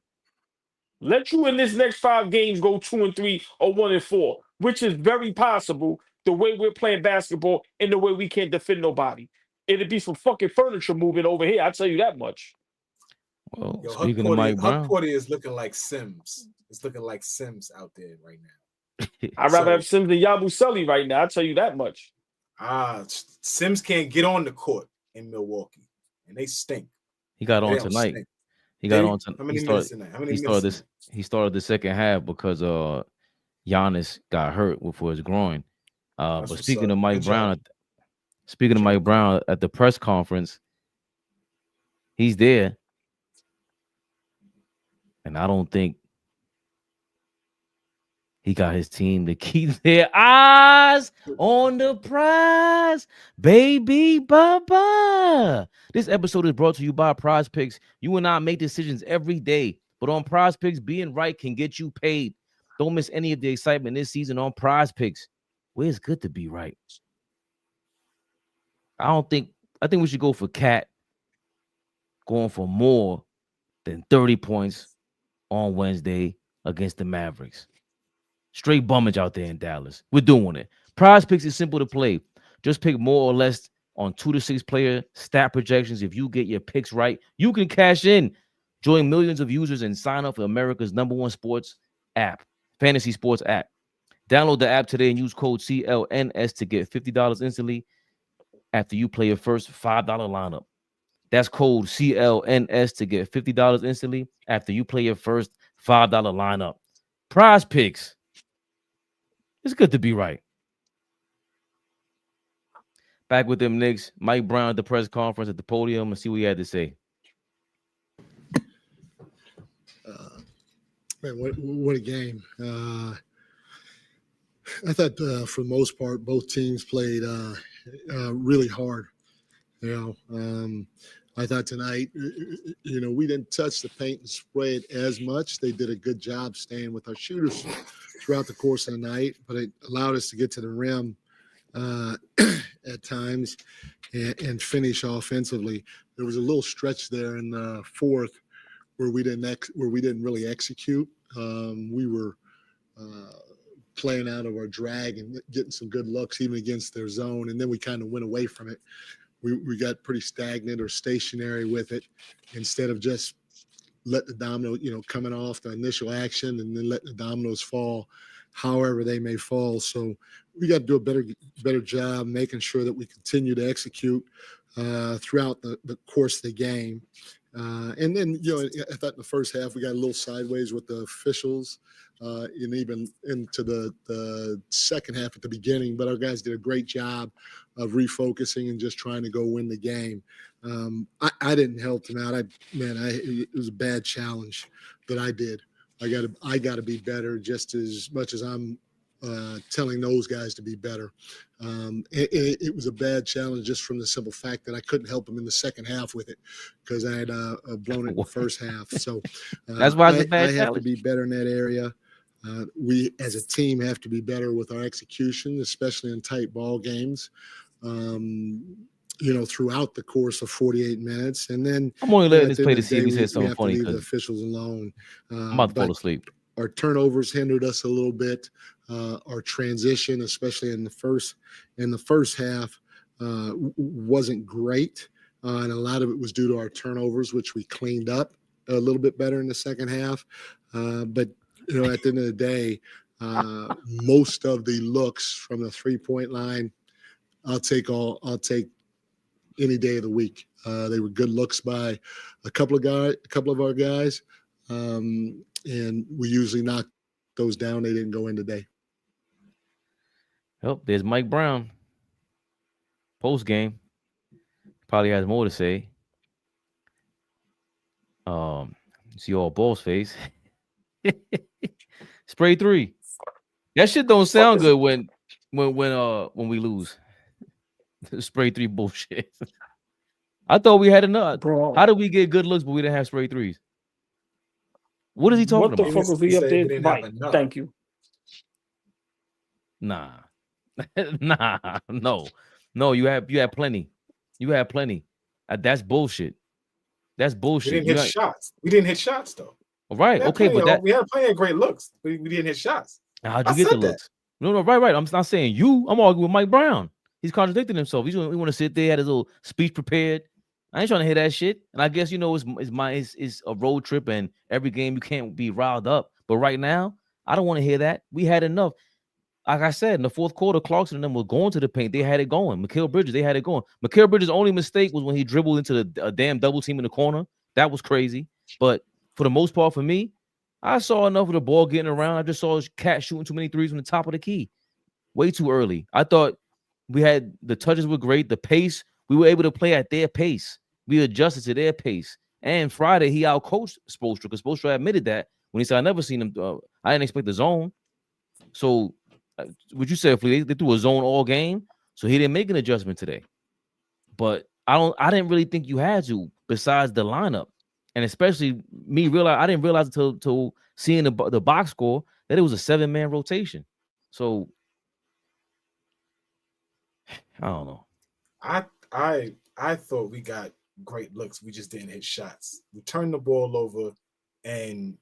Let you in this next 5 games go 2-3 or 1-4, which is very possible the way we're playing basketball and the way we can't defend nobody. It'd be some fucking furniture moving over here. I'll tell you that much. Well, Yo, speaking of Mike Brown, Huck Porty is looking like Sims. It's looking like Sims out there right now. I'd rather have Sims than Yabusele right now. I'll tell you that much. Sims can't get on the court in Milwaukee, and they stink. he got on tonight. Stink. He got on tonight. How many minutes tonight? How many minutes? He started the second half because Giannis got hurt for his groin. But speaking of Mike Brown, at the press conference, he's there, and I don't think he got his team to keep their eyes on the prize, baby baba. This episode is brought to you by Prize Picks. You and I make decisions every day, but on Prize Picks, being right can get you paid. Don't miss any of the excitement this season on Prize Picks, where it's good to be right. I think we should go for Kat going for more than 30 points on Wednesday against the Mavericks. Straight bummage out there in Dallas. We're doing it. Prize Picks is simple to play. Just pick more or less on 2 to 6 player stat projections. If you get your picks right, you can cash in. Join millions of users and sign up for America's #1 sports app, fantasy sports app. Download the app today and use code CLNS to get $50 instantly after you play your first $5 lineup. That's code CLNS to get $50 instantly after you play your first $5 lineup. Prize Picks. It's good to be right. Back with them Knicks. Mike Brown at the press conference at the podium and see what he had to say. Man, what a game. I thought for the most part, both teams played really hard. I thought tonight, we didn't touch the paint and spray it as much. They did a good job staying with our shooters throughout the course of the night, but it allowed us to get to the rim at times and finish offensively. There was a little stretch there in the fourth where we didn't really execute. We were playing out of our drag and getting some good looks even against their zone, and then we kind of went away from it. We got pretty stagnant or stationary with it instead of just let the domino, coming off the initial action and then let the dominoes fall however they may fall. So we got to do a better job making sure that we continue to execute throughout the course of the game. And then, I thought in the first half we got a little sideways with the officials and even into the second half at the beginning. But our guys did a great job of refocusing and just trying to go win the game. I didn't help them out. It was a bad challenge that I did. I got to be better just as much as I'm telling those guys to be better. It was a bad challenge just from the simple fact that I couldn't help them in the second half with it because I had blown it in the first half. So that's why it's a bad I have challenge. to be better in that area. We as a team have to be better with our execution, especially in tight ball games. Throughout the course of 48 minutes, and then I'm only letting this play to see if he said something funny because the officials alone. I'm about to fall asleep. Our turnovers hindered us a little bit. Our transition, especially in the first half, wasn't great, and a lot of it was due to our turnovers, which we cleaned up a little bit better in the second half. But at the end of the day, most of the looks from the 3-point line, I'll take any day of the week. They were good looks by a couple of our guys, and we usually knock those down. They didn't go in today. Oh, there's Mike Brown. Post game, probably has more to say. See all Ball's face. Spray 3. That shit don't sound good when we lose. Spray 3 bullshit. I thought we had enough. Bro. How did we get good looks but we didn't have spray 3s? What is he talking What the about? fuck was he up there? Right. Thank you. Nah. No, you had plenty. You had plenty. That's bullshit. That's bullshit. We didn't hit shots. We didn't hit shots though. All right. Okay, but we had plenty of great looks, but we didn't hit shots. How'd you get the looks? No, right. I'm not saying you. I'm arguing with Mike Brown. He's contradicting himself. He want to sit there, had his little speech prepared. I ain't trying to hear that shit. And I guess it's a road trip, and every game you can't be riled up. But right now, I don't want to hear that. We had enough. Like I said, in the fourth quarter, Clarkson and them were going to the paint. They had it going. Mikal Bridges, they had it going. Mikal Bridges' only mistake was when he dribbled into a damn double team in the corner. That was crazy. But for the most part, for me, I saw enough of the ball getting around. I just saw Kat shooting too many threes from the top of the key. Way too early. I thought the touches were great. The pace, we were able to play at their pace. We adjusted to their pace. And Friday, he outcoached Spoelstra because Spoelstra admitted that when he said, I never seen him. I didn't expect the zone. So, what you said, Flea, they threw a zone all game. So he didn't make an adjustment today. But I didn't really think you had to, besides the lineup. And especially me I didn't realize until seeing the box score that it was a 7-man rotation. So I don't know. I thought we got great looks. We just didn't hit shots. We turned the ball over, and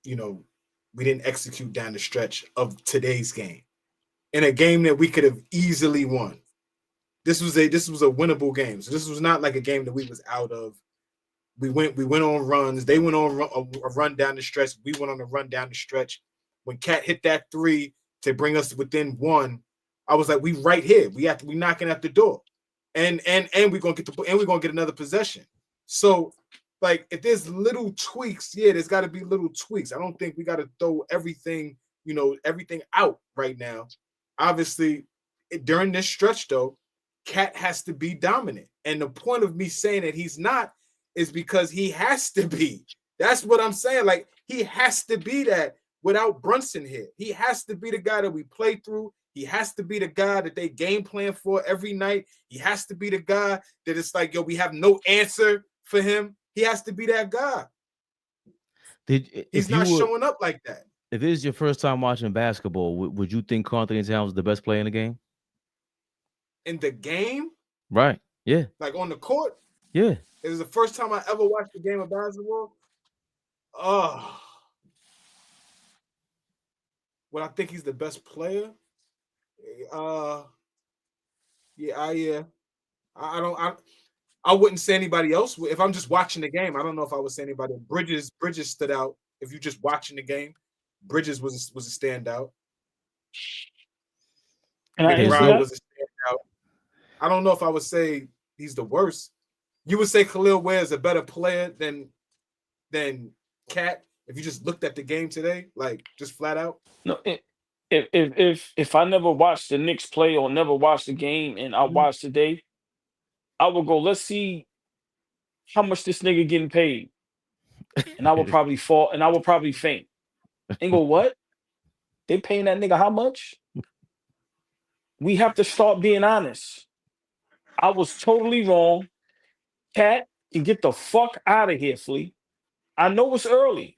we didn't execute down the stretch of today's game. In a game that we could have easily won. This was a winnable game. So this was not like a game that we was out of. We went on runs. They went on a run down the stretch. We went on a run down the stretch. When Kat hit that 3 to bring us within 1, I was like, we right here. We knocking at the door. And we're gonna get another possession. So, like, if there's little tweaks, there's got to be little tweaks. I don't think we got to throw everything out right now. Obviously, during this stretch, though, Kat has to be dominant. And the point of me saying that he's not is because he has to be. That's what I'm saying. Like, he has to be that without Brunson here. He has to be the guy that we play through. He has to be the guy that they game plan for every night. He has to be the guy that it's like, we have no answer for him. He has to be that guy. He's not showing up like that. If it is your first time watching basketball, would you think Karl Anthony Towns is the best player in the game? In the game? Right. Yeah. Like on the court? Yeah. It was the first time I ever watched a game of basketball. Oh. Well, I think he's the best player. I wouldn't say anybody else. If I'm just watching the game, I don't know if I would say anybody. Bridges stood out. If you're just watching the game, Bridges was a standout. Brown was a standout. I don't know if I would say he's the worst. You would say Khalil Ware is a better player than Kat if you just looked at the game today, like just flat out. No, if I never watched the Knicks play or never watched the game and I watched today, I would go, let's see how much this nigga getting paid. And I would probably fall and I would probably faint. And go, what? They paying that nigga how much? We have to start being honest. I was totally wrong. Kat, you get the fuck out of here, Flea. I know it's early.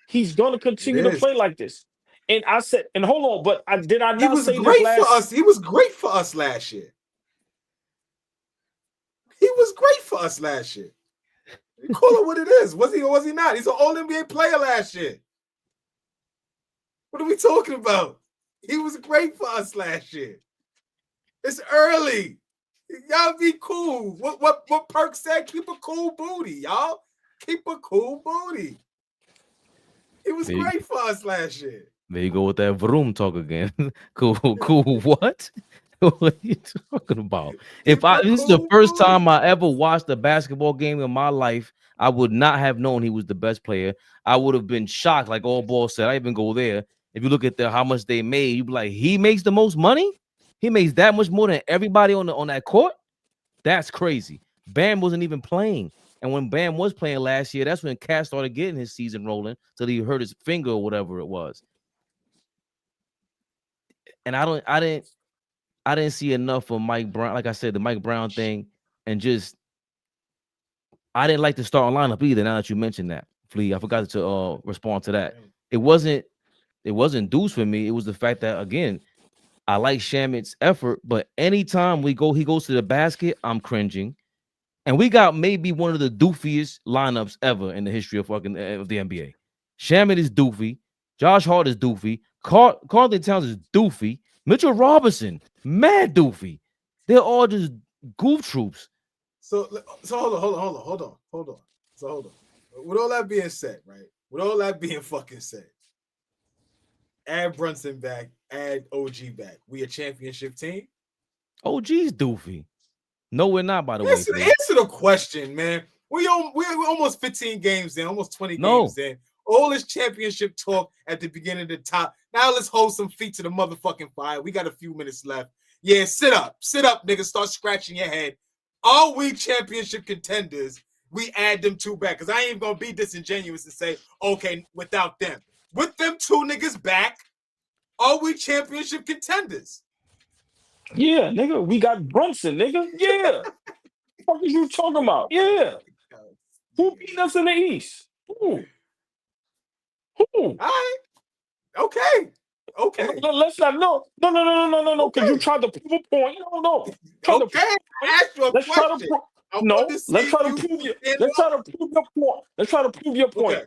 He's going to continue to play like this. And I said, and hold on, but did I not say great for us? He was great for us last year. He was great for us last year. You call it what it is. Was he or was he not? He's an All-NBA player last year. What are we talking about? He was great for us last year. It's early. Y'all be cool. What Perk said? Keep a cool booty, y'all. Keep a cool booty. It was great for us last year. There you go with that vroom talk again. Cool. What? What are you talking about? Keep it This is the cool, first bro. time I ever watched a basketball game in my life, I would not have known he was the best player. I would have been shocked, like AllBall said. I even go there. If you look at how much they made, you'd be like, he makes the most money. He makes that much more than everybody on that court. That's crazy. Bam wasn't even playing, and when Bam was playing last year, that's when Kat started getting his season rolling till he hurt his finger or whatever it was. And I didn't see enough of Mike Brown. Like I said, the Mike Brown thing, and just I didn't like the starting lineup either. Now that you mentioned that, Flea, I forgot to respond to that. It wasn't Deuce for me. It was the fact that, again, I like Shamit's effort, but anytime he goes to the basket, I'm cringing. And we got maybe one of the doofiest lineups ever in the history of the NBA. Shamit is doofy. Josh Hart is doofy. Karl Anthony Towns is doofy. Mitchell Robinson, mad doofy. They're all just goof troops. So hold on. So hold on. With all that being said, right? With all that being fucking said, add Brunson back, add OG back. We a championship team? OG's doofy. No, we're not, by the way. Answer the question, man. We're almost 15 games in, almost 20 games in. All this championship talk at the beginning of the top. Now let's hold some feet to the motherfucking fire. We got a few minutes left. Yeah, sit up, nigga. Start scratching your head. Are we championship contenders? We add them two back, because I ain't gonna be disingenuous and say, okay, without them. With them two niggas back, are we championship contenders? Yeah, nigga. We got Brunson, nigga. Yeah. What are you talking about? Yeah. Who beat us in the East? Who? All right. Okay. Let's not no. Because you tried to prove a point. No. Okay. I asked you a question. Let's try to prove your point. Let's try to prove your point. Okay.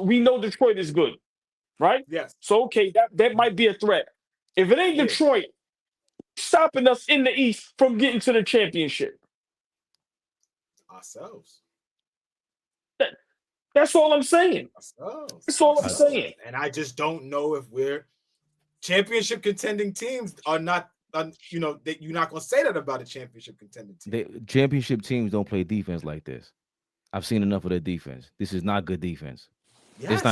We know Detroit is good, right? Yes. So okay, that might be a threat. If it ain't Detroit stopping us in the East from getting to the championship, ourselves. That's all I'm saying. That's all I'm saying. And I just don't know if we're championship contending teams are not. That you're not gonna say that about a championship contending team. Championship teams don't play defense like this. I've seen enough of their defense. This is not good defense. Yes, it's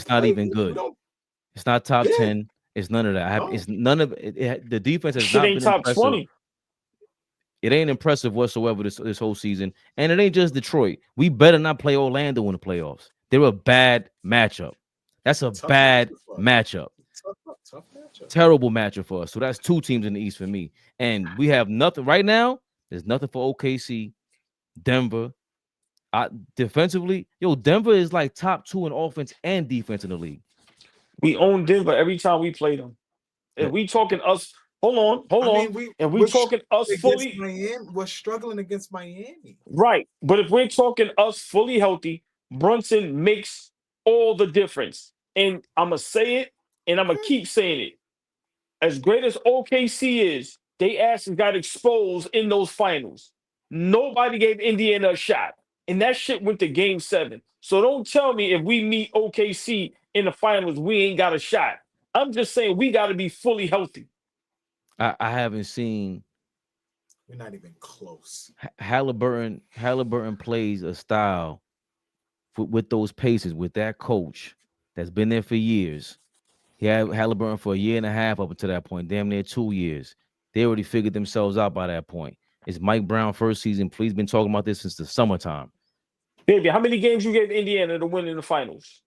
not even good. It's not top 10. It's none of that. It's none of it. The defense has not been top impressive. 20. It ain't impressive whatsoever this whole season. And it ain't just Detroit. We better not play Orlando in the playoffs. They're a bad matchup. That's a bad matchup. Tough matchup. Terrible matchup for us. So that's two teams in the East for me. And we have nothing right now. There's nothing for OKC, Denver. Defensively, Denver is like top 2 in offense and defense in the league. We own Denver every time we play them. If we talking us, hold on. And we talking us fully. Miami, we're struggling against Miami. Right. But if we're talking us fully healthy, Brunson makes all the difference. And I'm going to say it, and I'm going to keep saying it. As great as OKC is, they asses got exposed in those finals. Nobody gave Indiana a shot. And that shit went to game 7. So don't tell me if we meet OKC in the finals, we ain't got a shot. I'm just saying we got to be fully healthy. I haven't seen. We're not even close. Halliburton plays a style with those paces, with that coach that's been there for years. He had Halliburton for a year and a half up until that point, damn near 2 years. They already figured themselves out by that point. It's Mike Brown first season. Please been talking about this since the summertime. Baby, how many games you gave Indiana to win in the finals?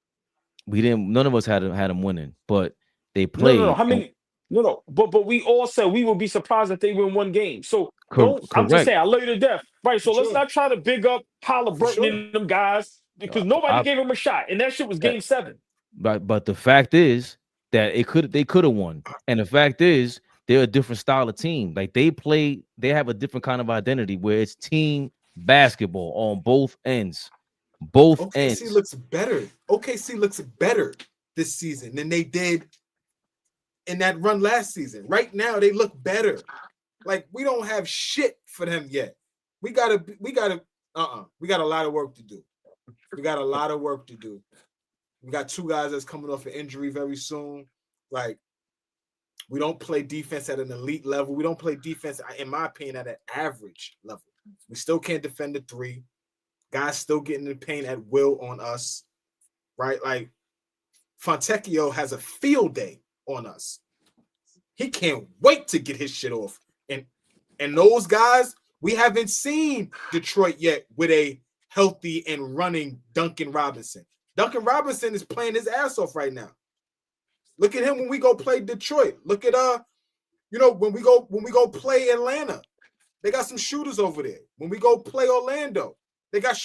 We didn't. None of us had them winning, but they played. No. How many? No. But we all said we would be surprised if they win one game. So I'm just saying, I love you to death. Right. So let's not try to big up Halliburton and them guys because nobody gave him a shot. And that shit was game 7. But the fact is that they could have won. And the fact is they're a different style of team. Like they have a different kind of identity where it's team basketball on both ends. OKC looks better. OKC looks better this season than they did in that run last season. Right now, they look better. Like we don't have shit for them yet. We got a lot of work to do. We got two guys that's coming off an injury very soon. Like We don't play defense at an elite level. We don't play defense, in my opinion, at an average level. We still can't defend the 3. Guys still getting in the paint at will on us, right? Like, Fontecchio has a field day on us. He can't wait to get his shit off. And those guys, we haven't seen Detroit yet with a healthy and running Duncan Robinson. Duncan Robinson is playing his ass off right now. Look at him when we go play Detroit. Look at when we go play Atlanta. They got some shooters over there. When we go play Orlando, they got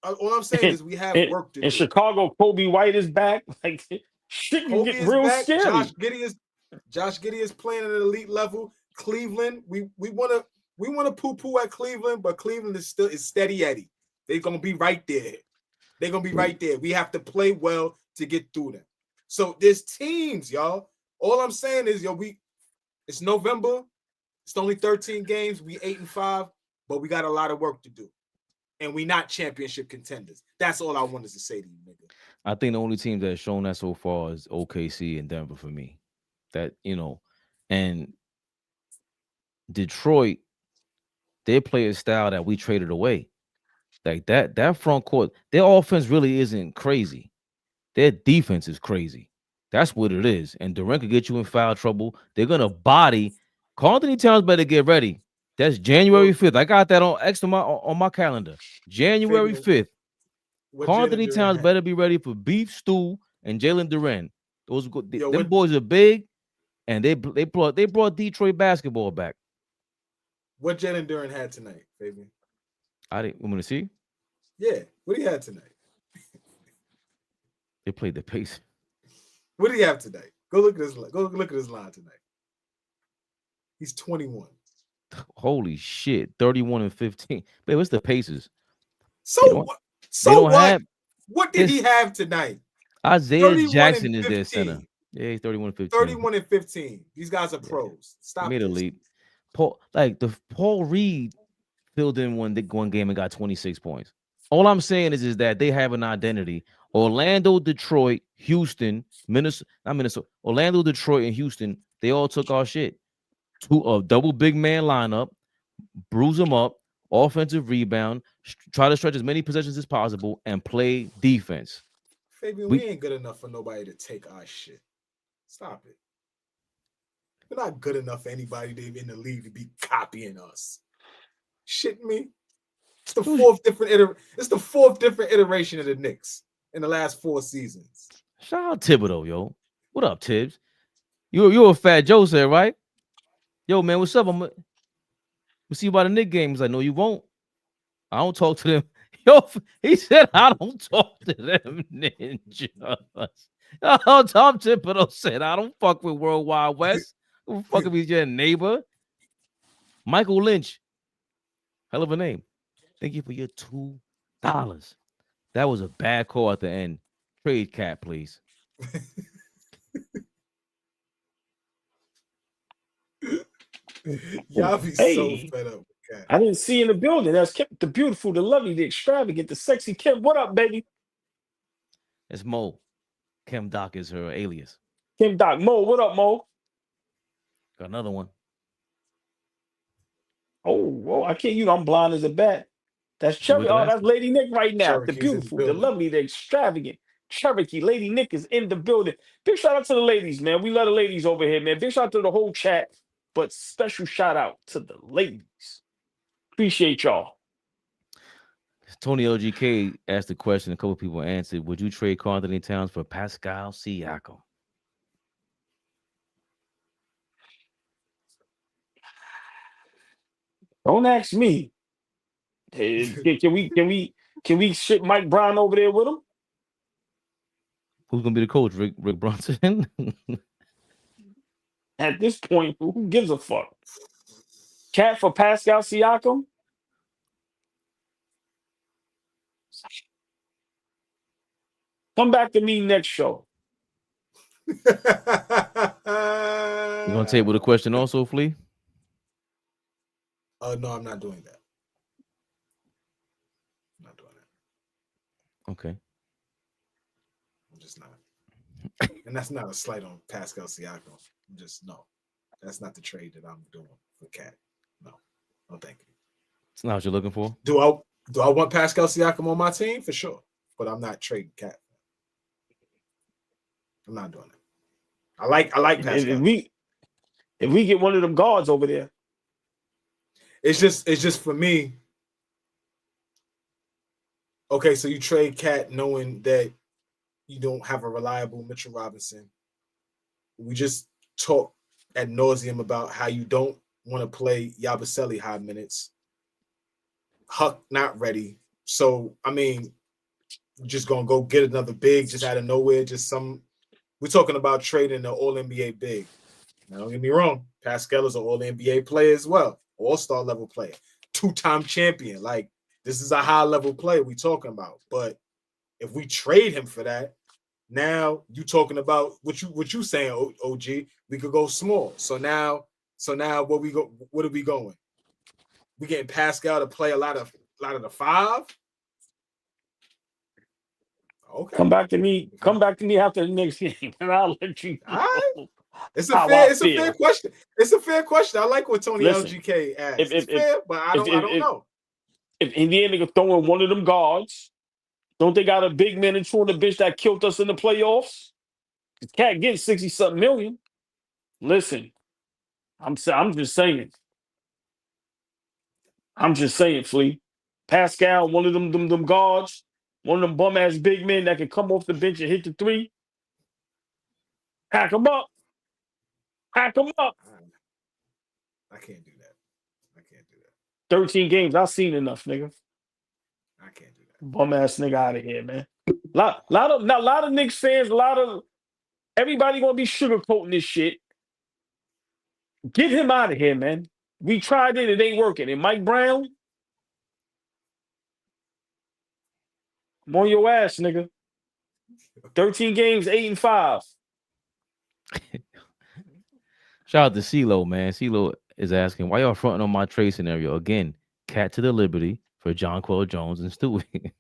all I'm saying is we have work to do. In Chicago, Kobe White is back. Like, shit can get real scary. Josh Giddey is playing at an elite level. Cleveland, we want to poo-poo at Cleveland, but Cleveland is steady Eddie. They're gonna be right there. They're gonna be right there. We have to play well to get through them. So there's teams, y'all. All I'm saying is, it's November. It's only 13 games. We 8-5, but we got a lot of work to do. And we not championship contenders. That's all I wanted to say to you, nigga. I think the only teams that have shown that so far is OKC and Denver for me. That, and Detroit, they play a style that we traded away. Like that front court, their offense really isn't crazy. Their defense is crazy. That's what it is. And Durant could get you in foul trouble. They're gonna body. Karl Anthony Towns better get ready. That's January 5th. I got that on my calendar. January 5th. Karl Anthony Towns better be ready for beef stew and Jalen Durant. Them boys are big, and they brought Detroit basketball back. What Jalen Durant had tonight, Fabian? I didn't want to see. Yeah, what he had tonight? They played the Pacers. What do you have tonight? Go look at his line tonight. He's 21. Holy shit, 31 and 15. Wait, what's the Pacers? So what? So what? What did he have tonight? Isaiah Jackson is their center. Yeah, he's 31 and 15. 31 and 15. These guys are pros. Stop. Made a leap. Paul Reed filled in one game and got 26 points. All I'm saying is that they have an identity. Orlando, Detroit, Houston, Orlando, Detroit, and Houston, they all took our shit. A double big man lineup, bruise them up, offensive rebound, try to stretch as many possessions as possible, and play defense. Fabian, we ain't good enough for nobody to take our shit. Stop it. We're not good enough for anybody in the league to be copying us. Shitting me? It's the fourth different iteration of the Knicks in the last 4 seasons. Shout out Thibodeau, yo. What up, Tibbs? You a Fat Joe said, right? Yo, man, what's up? We'll see you by the Knicks game. He's like, no, you won't. I don't talk to them. Yo, he said, I don't talk to them ninjas. Tom Thibodeau said, I don't fuck with World Wide West. I don't fuck if he's your neighbor. Michael Lynch. Hell of a name. Thank you for your $2. That was a bad call at the end. Trade Kat, please. Y'all be so fed up with Kat. I didn't see in the building. That's Kip, the beautiful, the lovely, the extravagant, the sexy Kim. What up, baby? It's Mo. Kim Doc is her alias. Kim Doc. Mo, what up, Mo? Got another one. Oh, I can't, I'm blind as a bat. That's Cherokee. Oh, that's Lady Nick right now. Cherokee's the beautiful, the lovely, the extravagant Cherokee. Lady Nick is in the building. Big shout out to the ladies, man. We love the ladies over here, man. Big shout out to the whole chat, but special shout out to the ladies. Appreciate y'all. Tony LGK asked the question. A couple of people answered. Would you trade Karl Anthony Towns for Pascal Siakam? Don't ask me. Can we ship Mike Brown over there with him? Who's gonna be the coach? Rick Brunson? At this point, who gives a fuck? Cat for Pascal Siakam? Come back to me next show. You gonna table the question also, Flea? No, I'm not doing that. I'm not doing that. Okay. I'm just not. And that's not a slight on Pascal Siakam. Just no. That's not the trade that I'm doing for Cat. No, thank you. It's not what you're looking for. Do I want Pascal Siakam on my team? For sure. But I'm not trading Cat. I'm not doing it. I like Pascal. If we get one of them guards over there. It's just for me. Okay, so you trade Cat knowing that you don't have a reliable Mitchell Robinson. We just talk ad nauseum about how you don't want to play Yabusele high minutes. Huck not ready. So, I mean, just going to go get another big just out of nowhere. We're talking about trading the All-NBA big. Now, don't get me wrong. Pascal is an All-NBA player as well. All-star level player. 2-time champion. Like, this is a high-level player we're talking about. But if we trade him for that, now you talking about what you saying, OG, we could go small. So now where are we going? We getting Pascal to play a lot of the 5. Okay. Come back to me after the next game, and I'll let you know. All right. It's a fair question. It's a fair question. I like what Tony LGK asked. It's fair, but I don't know. If Indiana can throw in one of them guards, don't they got a big man in front of the bitch that killed us in the playoffs? The Cat getting 60-something million. Listen, I'm just saying. Flea. Pascal, one of them guards, one of them bum ass big men that can come off the bench and hit the 3. Hack him up. I can't do that. 13 games. I've seen enough, nigga. I can't do that. Bum ass nigga out of here, man. Lot of Knicks fans, everybody gonna be sugarcoating this shit. Get him out of here, man. We tried it ain't working. And Mike Brown, I'm on your ass, nigga. 13 games, 8-5. Shout out to CeeLo, man. CeeLo is asking, why y'all fronting on my trade scenario? Again, Cat to the Liberty for Jonquel Jones and Stewie.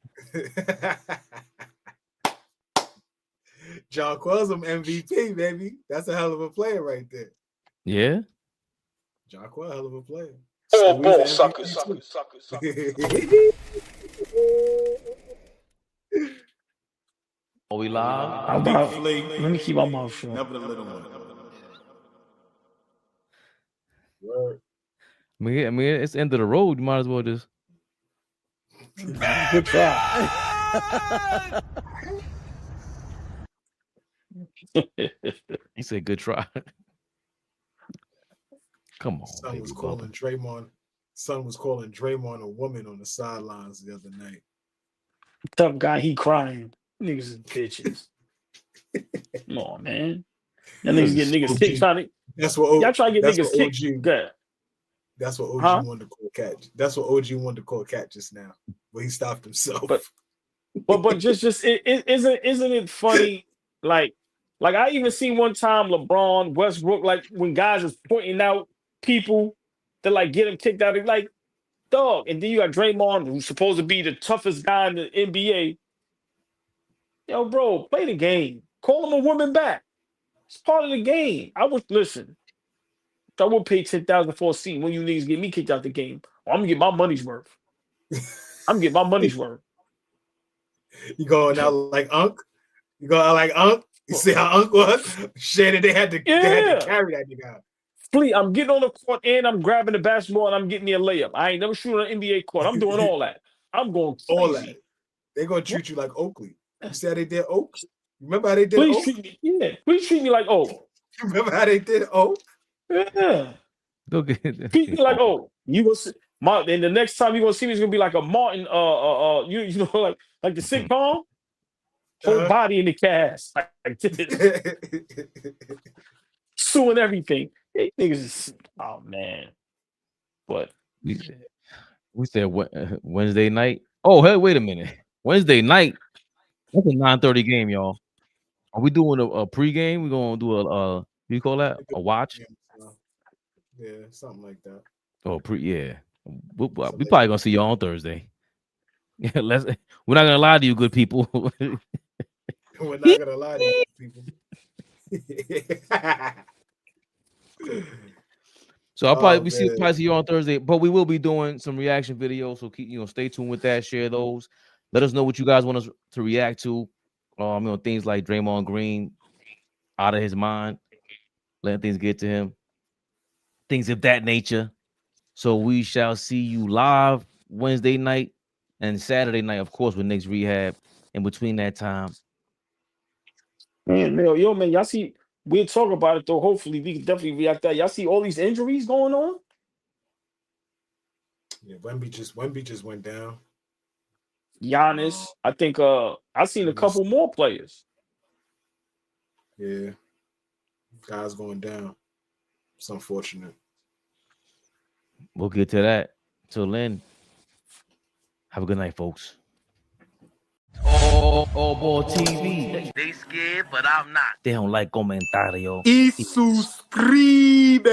Jonquel's an MVP, baby. That's a hell of a player right there. Yeah? Jonquel, hell of a player. All ball, suckers. Are we live? Let me keep my mouth shut. Never the little one. I mean, it's the end of the road. You might as well just. Good try. He said, "Good try." Come on. Son was calling Draymond a woman on the sidelines the other night. Tough guy, he crying. Niggas is bitches. Come on, man. That niggas get niggas kicked on it. That's what y'all try to get niggas kicked. Good. That's what OG wanted to call Cat. That's what OG wanted to call Cat just now, but he stopped himself. But just isn't it funny? Like I even seen one time LeBron, Westbrook, like when guys is pointing out people that like get him kicked out. It's like, dog. And then you got Draymond, who's supposed to be the toughest guy in the NBA. Yo, bro, play the game. Call him a woman back. It's part of the game. I would pay $10,000 for a seat when you niggas get me kicked out the game. I'm gonna get my money's worth. You going out like Unc? You going out like Unc? You see how Unc was? Shit, they had to carry that nigga out. Please, I'm getting on the court and I'm grabbing the basketball and I'm getting me a layup. I ain't never shooting on an NBA court. I'm doing all that. I'm going crazy. All that. They're gonna treat you like Oakley. You see how they did Oak? Remember how they did Please Oak? Please treat me like Oak. Remember how they did Oak? Yeah. Go get Treat me like Oak. You gonna see and the next time you gonna see me is gonna be like a Martin you know like the sitcom. Whole body in the cast. Like this. Suing everything. Hey, niggas is, oh man. But we said Wednesday night. Oh, hey, wait a minute. Wednesday night. That's a 9:30 game, y'all. Are we doing a pregame? We're gonna do what do you call that? A watch? Yeah, something like that. Oh, yeah. We probably gonna see y'all on Thursday. Yeah, we're not gonna lie to you, good people. We're not gonna lie to you, people. So I'll probably Oh, see man. you on Thursday, but we will be doing some reaction videos. So keep stay tuned with that. Share those. Let us know what you guys want us to react to. Things like Draymond Green out of his mind, letting things get to him, things of that nature. So we shall see you live Wednesday night and Saturday night, of course, with Knicks Rehab. In between that time, Man, man, y'all see, we'll talk about it though. Hopefully, we can definitely react to that. Y'all see all these injuries going on? Yeah, Wemby just went down. Giannis, I think I seen a couple more players. Yeah. Guys going down. It's unfortunate. we'll get to that. Till then, have a good night, folks. AllBall TV. They scared, but I'm not. They don't like comentario. Y suscribe.